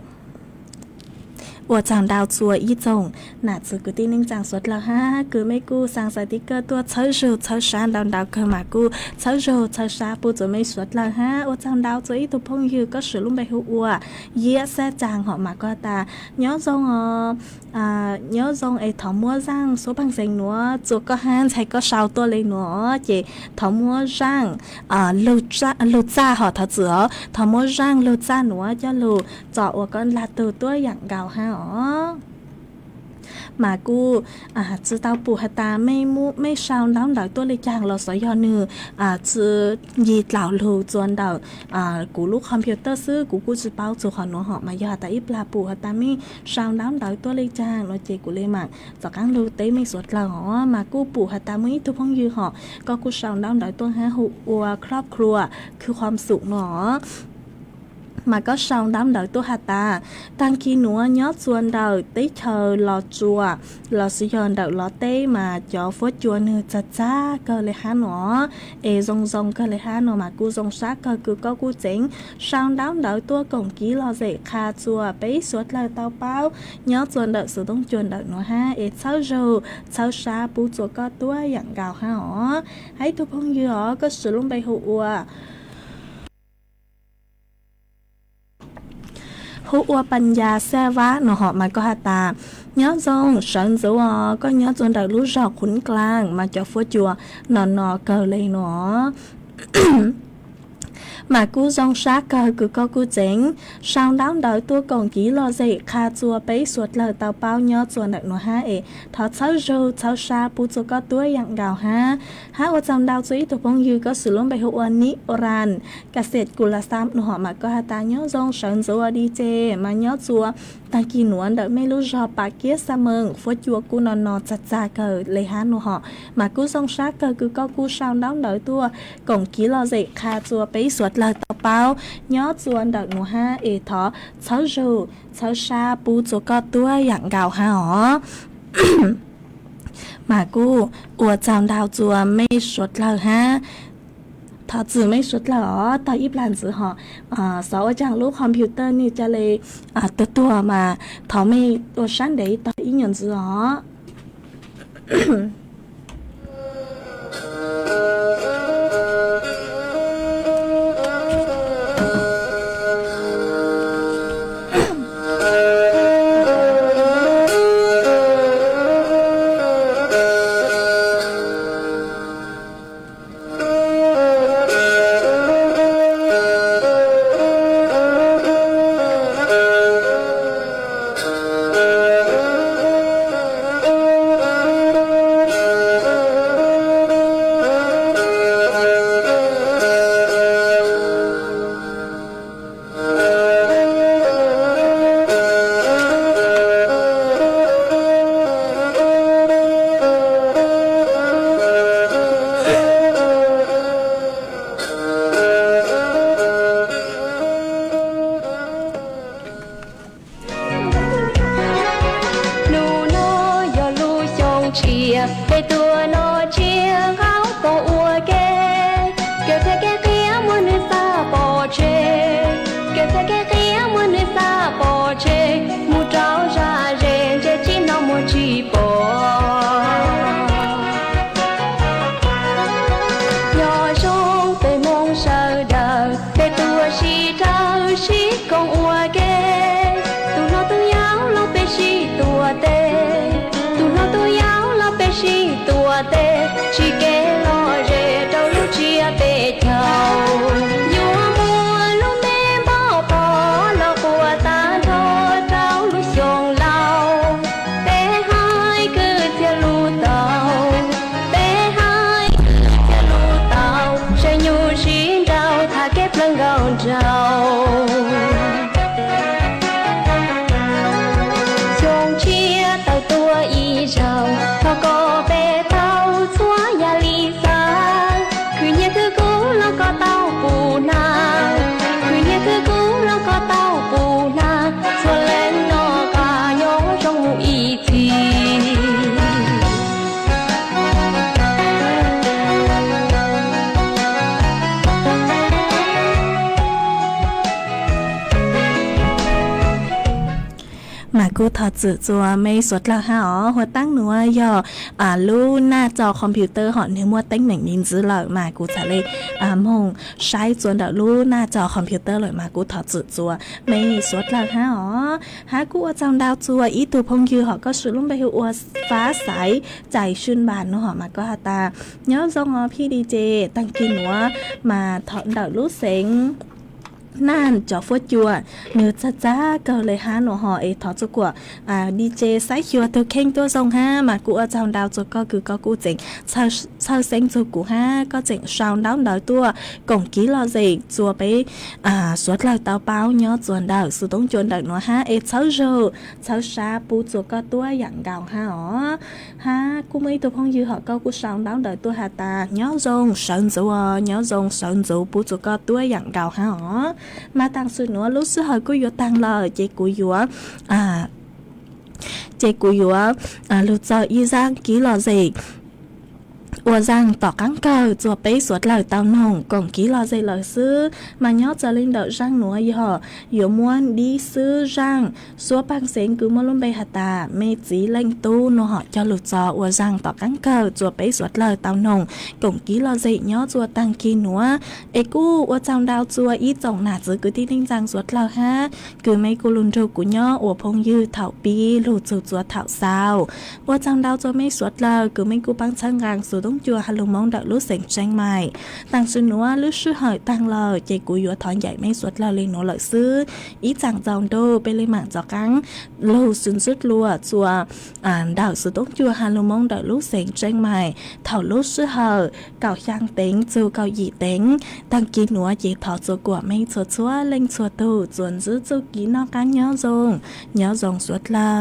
我长到做一种，那次个的人讲说了哈，个没顾上山的个多抽手抽山到个嘛顾抽手抽山不做没说了哈，我长到做一头朋友个是路没好我，也是讲họ mà có ta nhớ rằng nhớ rằng ấy thọ mua răng số bằng danh nữa,做个汉才个少多嘞nữa，姐thọ mua răng lột da họ thọ chữa thọ mua răng lột da nữa cho lột chọn我跟拉头多养搞哈。mà cô chứ tao bù hạt ta mấy sao đóng đảo tôi lấy chàng lo sỏi do nư chứ gì lão lù chuan đảo cú lúc computer sư cú chỉ bao cho họ nó họ mà giờ ta ít là bù hạt ta mấy sao đóng đảo tôi lấy chàng nó chỉ cú lấy mạng cho các lưu tế mấy suốt là họ mà cô bù hạt ta mấy thu phong dư họ có cú sao đóng đảo tôi ha hụครอบครัวคือความสุขเนาะmà có sòng đám đợi tôi hạt ta tăng khi nữa nhớ chuồn đợi tới chờ lò chùa lò sử dụng đợi lò tê mà cho phốt chùa nữa cha cơ lấy há nó rong cơ lấy há nó mà cu rong sát cơ cứ có cu chỉnh sòng đám đợi tôi cổng ký lò dễ kha chùa bấy suốt lời tao bao nhớ chuồn đợi sử dụng chuồn đợi nó ha cháu rù cháu xa bù chùa có tôi dạng gạo ha họ hãy thu phong dư họ có sử dụng bày hụ hú uaปัญญาแซ่วะหนอหอมาก็หาตาnhớ dòng sơn dấu có nhớ dòng đời lũ rọ khốn klang mà cho phố chùa nọ cờ lên nó mà cú dòng sát cờ cứ có cú chỉnh sau đó đợi tôi còn kỹ lo gì kha chùa bấy suốt lời tàu bao nhớ chùa đặt nó ha thọ cháu râu cháu xa bù cho có tuổi dạng gạo ha ở trong đào suy tụ phong dư có sử dụng bài hộ ní oran cả sệt cù là sam nó họ mà có hà ta nhớ dòng sơn dấu đi chê mà nhớ chùa ta kỳ nuốn đợi mấy lúc rò bà kia xa mừng phố chùa cú nọ chặt cờ lấy ha nó họ mà cú dòng sát cờ cứ có cú sau đó đợi tôi còn kỹ lo gì kha chùa bấy suốt lời tàu bao nhớ chuồn đợt nó ha thọ cháu rù cháu xa bù cho có tuổi dạng gạo ha họ mà cô ủa chào đào chùa mê suốt lời ha thọ chữ mấy suốt là tao ít lần chữ họ sáu chẳng lúc computerนี่จะเลยตัวมาทอไม่ตัวชั้นเดี๋ยวต่ออีกอย่างจืออ๋อ มากูถอดจืดจัวไม่สดละฮะอ๋อหัวตั้งหนัวยอลู่หน้าจอคอมพิวเตอร์หอเนี่ยมัวเต้งเหม่งนินจื้อเลยมากูจะเลยมงใช้จวนเดลู่หน้าจอคอมพิวเตอร์เลยมากูถอดจืดจัวไม่สดละฮะอ๋อหากูจำดาวจัวอีตูพงยือหอก็สุดลงไปหัวฟ้าใสใจชื่นบานเนาะหอมาก็ฮาตาเนาะจงพี่ดีเจตั้งกินหนัวมาถอดเดลู่เซ็งนั่นจอฟัวจัวเนื้อจ้าก็เลยหาหนูหอทอจุกว่าดีเจไซคิวตัวเข่งตัวทรงห้ามากูเอาจำดาวจุก็คือก็กูเจ๋งชาวเซ็งจุกูห้าก็เจ๋งชาวดาวดาวตัวกงกี้รอเจ๋งจัวไปสวดเลยเตาเป้าเนาะจวนดาวสุดต้องจวนดาวหนูห้าเช้าโจเช้าชาปูจัวก็ตัวอย่างเก่าห้าอ๋อห้ากูไม่ตัวพงยือหอก็กูชาวดาวดาวตัวหาตาเนาะจงสันจัวเนาะจงสันจัวปูจัวก็ตัวอย่างเก่าห้าอ๋อมาตั้งสุดหนูรู้สึกเหรอกูอยู่ตั้งเลยเจกูอยู่เจกูอยู่รู้จักอีร่างกี่หล่อเจ我让ต่อกังเก่าจัวไปสวดเหล่าเตาหนงกงกี้รอใจเหล่าซื้อมาย้อจะเล่นเดาร่างหนัวยี่ห้ออยู่ม้วนดีซื้อร่างสัวปังเสียงคือมาลุ่มไปหาตาเมจีเล่งตู้หนัวจะหลุดจอว่าร่างต่อกังเก่าจัวไปสวดเหล่าเตาหนงกงกี้รอใจย้อจัวตังกีหนัวเอกูว่าจำดาวจัวอีจ่องหนาจือคือที่นิ่งจังสวดเหล่าฮะคือไม่กูลุนทูกูย้ออวพงยืดเถาปีหลุดจูจัวเถาซาวว่าจำดาวจัวไม่สวดเหล่าคือไม่กูปังช่างกลางสุดต้องจัวฮัลโหลมองดักรู้เสียงแจ้งใหม่ต่างสุนัวรู้ชื่อหอยต่างเลยใจกูยัวถอนใหญ่ไม่สวดเราเลยหนูเลยซื้ออีจังจองโดไปเลยหมางจอกังลูสุนสุดลัวจัวดาวสุดต้องจัวฮัลโหลมองดักรู้เสียงแจ้งใหม่เท่ารู้ชื่อหอยเก่าช่างเต็งจูเก่าหยีเต็งตั้งกินหนัวเย่ถอดจัวกว่าไม่ชัวชัวเล่งชัวตู้จวนซื้อจูกีนอกกันย้อจงสวดเรา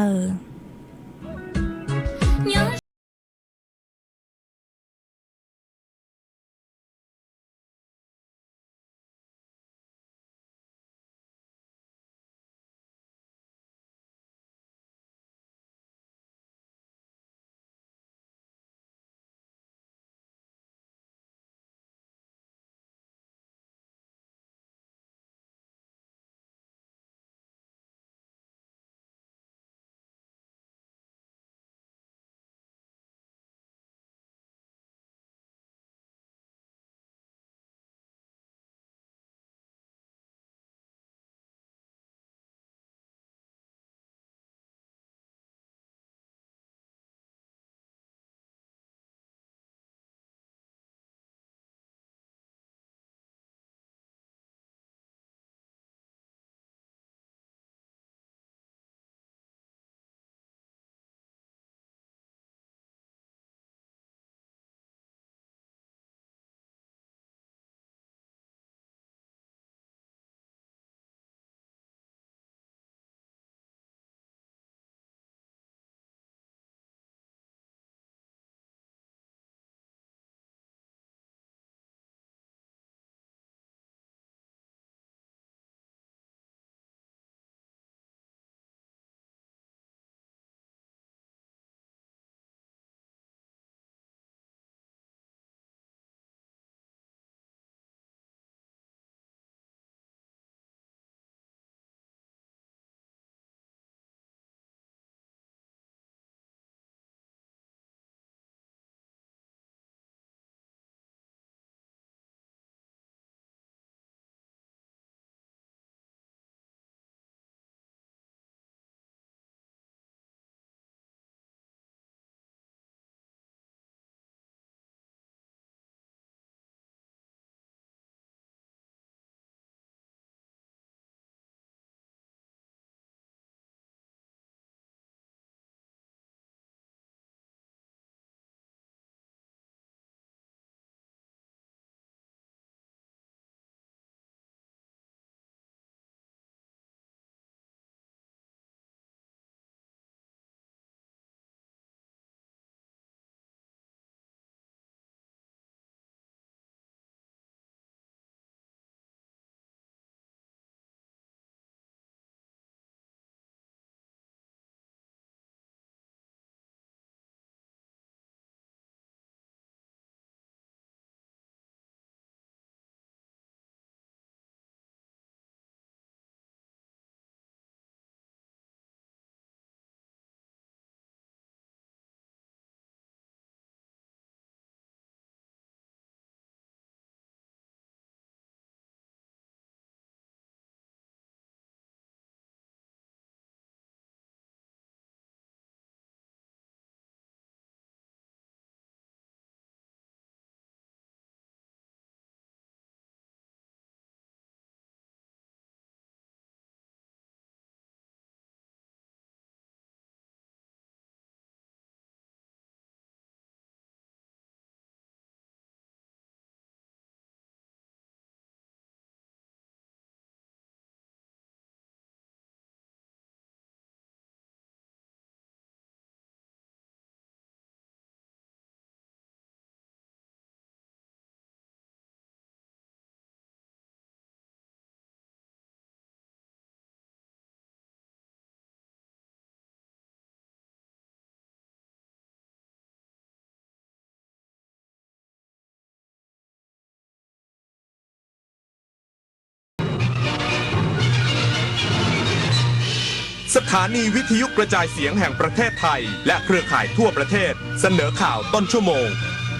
สถานีวิทยุกระจายเสียงแห่งประเทศไทยและเครือข่ายทั่วประเทศเสนอข่าวต้นชั่วโมง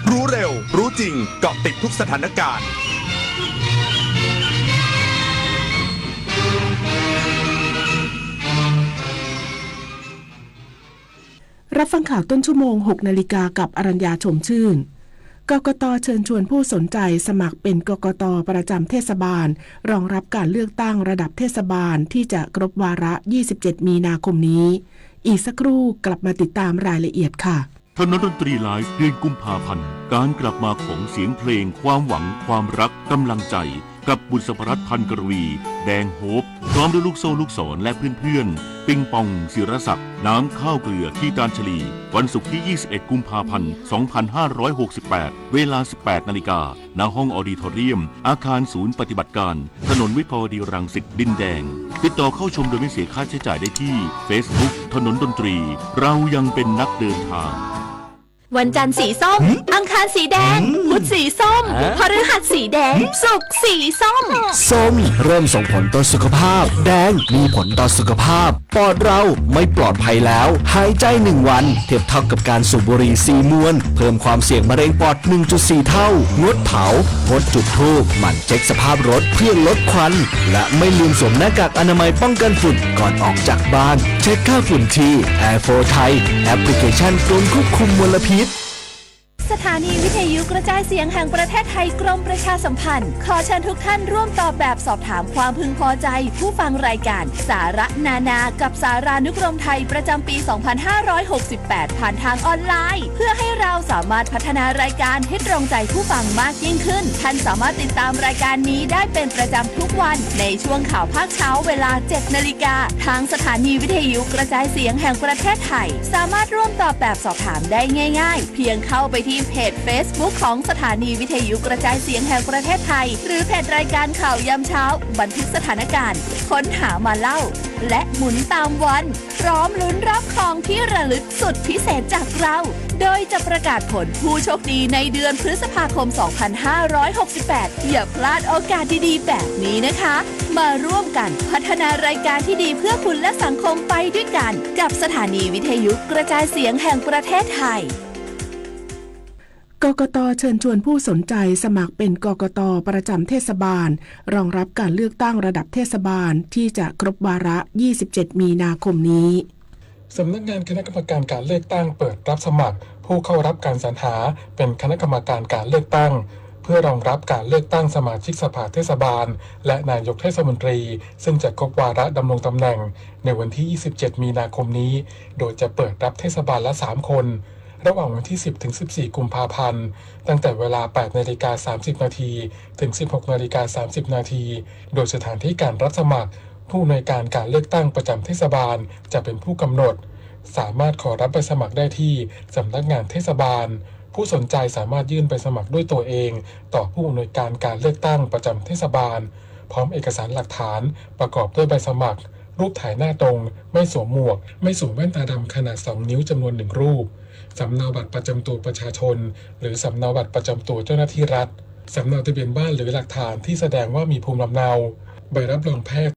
รู้เร็วรู้จริงเกาะติดทุกสถานการณ์
รับฟังข่าวต้นชั่วโมง 6 นาฬิกากับอรัญญาชมชื่นกกต.เชิญชวนผู้สนใจสมัครเป็นกกต.ประจำเทศบาลรองรับการเลือกตั้งระดับเทศบาลที่จะครบวาระ 27 มีนาคมนี้อีกสักครู่กลับมาติดตามรายละเอียดค่ะ
ถนนดนตรีไลฟ์เดือนกุมภาพันธ์การกลับมาของเสียงเพลงความหวังความรักกำลังใจกับบุษภรัตน์พันกรวีแดงโฮปพร้อมด้วยลูกโซ่ลูกศรและเพื่อนๆปิงปองศิรศักดิ์น้ำข้าวเกลือที่ตาลชลีวันศุกร์ที่ 21 กุมภาพันธ์ 2568 เวลา 18 นาฬิกาณห้องออดิทอเรียมอาคารศูนย์ปฏิบัติการถนนวิภาวดีรังสิตดินแดงติดต่อเข้าชมโดยไม่เสียค่าใช้จ่ายได้ที่ Facebook ถนนดนตรีเรายังเป็นนักเดินทาง
วันจันทร์สีส้มอังคารสีแดงพุธสีส้มพฤหัสสีแดงศุกร์สีส้ม
ส้มเริ่มส่งผลต่อสุขภาพแดงมีผลต่อสุขภาพปอดเราไม่ปลอดภัยแล้วหายใจ1วันเทียบเท่ากับการสูบบุหรี่4 มวนเพิ่มความเสี่ยงมะเร็งปอด 1.4 เท่างดเผางดจุดธูปหมั่นเช็คสภาพรถเพื่อลดควันและไม่ลืมสวมหน้ากากอนามัยป้องกันฝุ่นก่อนออกจากบ้านเช็คค่าฝุ่นที่ Air4 Thai แอปพลิเคชันกรมควบคุมมลพิษ
สถานีวิทยุกระจายเสียงแห่งประเทศไทยกรมประชาสัมพันธ์ขอเชิญทุกท่านร่วมตอบแบบสอบถามความพึงพอใจผู้ฟังรายการสาระนานากับสารานุกรมไทยประจำปี 2568 ผ่านทางออนไลน์เพื่อให้เราสามารถพัฒนารายการให้ตรงใจผู้ฟังมากยิ่งขึ้นท่านสามารถติดตามรายการนี้ได้เป็นประจำทุกวันในช่วงข่าวภาคเช้าเวลา 7 นาฬิกาทางสถานีวิทยุกระจายเสียงแห่งประเทศไทยสามารถร่วมตอบแบบสอบถามได้ง่ายๆเพียงเข้าไปที่เพจ Facebook ของสถานีวิทยุกระจายเสียงแห่งประเทศไทยหรือเพจรายการข่าวยามเช้าบันทึกสถานการณ์ค้นหามาเล่าและหมุนตามวันพร้อมลุ้นรับของที่ระลึกสุดพิเศษจากเราโดยจะประกาศผลผู้โชคดีในเดือนพฤษภาคม 2568 อย่าพลาดโอกาสดีๆแบบนี้นะคะมาร่วมกันพัฒนารายการที่ดีเพื่อคุณและสังคมไปด้วยกันกับสถานีวิทยุกระจายเสียงแห่งประเทศไทย
กกต.เชิญชวนผู้สนใจสมัครเป็นกกต.ประจำเทศบาลรองรับการเลือกตั้งระดับเทศบาลที่จะครบวาระ 27 มีนาคมนี้
สำนักงานคณะกรรมการการเลือกตั้งเปิดรับสมัครผู้เข้ารับการสรรหาเป็นคณะกรรมการการเลือกตั้งเพื่อรองรับการเลือกตั้งสมาชิกสภาเทศบาลและนายกเทศมนตรีซึ่งจะครบวาระดำรงตำแหน่งในวันที่ 27 มีนาคมนี้โดยจะเปิดรับเทศบาลละ 3 คนระหว่างวันที่ 10 ถึง 14 กุมภาพันธ์ตั้งแต่เวลา 8:30 นาทีถึง 16:30 นาทีโดยสถานที่การรับสมัครผู้อำนวยการการเลือกตั้งประจำเทศบาลจะเป็นผู้กำหนดสามารถขอรับใบสมัครได้ที่สำนักงานเทศบาลผู้สนใจสามารถยื่นใบสมัครด้วยตัวเองต่อผู้อำนวยการการเลือกตั้งประจำเทศบาลพร้อมเอกสารหลักฐานประกอบด้วยใบสมัครรูปถ่ายหน้าตรงไม่สวมหมวกไม่สวมแว่นตาดำขนาด 2 นิ้วจำนวน 1 รูปสำเนาบัตรประจำตัวประชาชนหรือสำเนาบัตรประจำตัวเจ้าหน้าที่รัฐสำเนาทะเบียนบ้านหรือหลักฐานที่แสดงว่ามีภูมิลำเนาใบรับรองแพทย์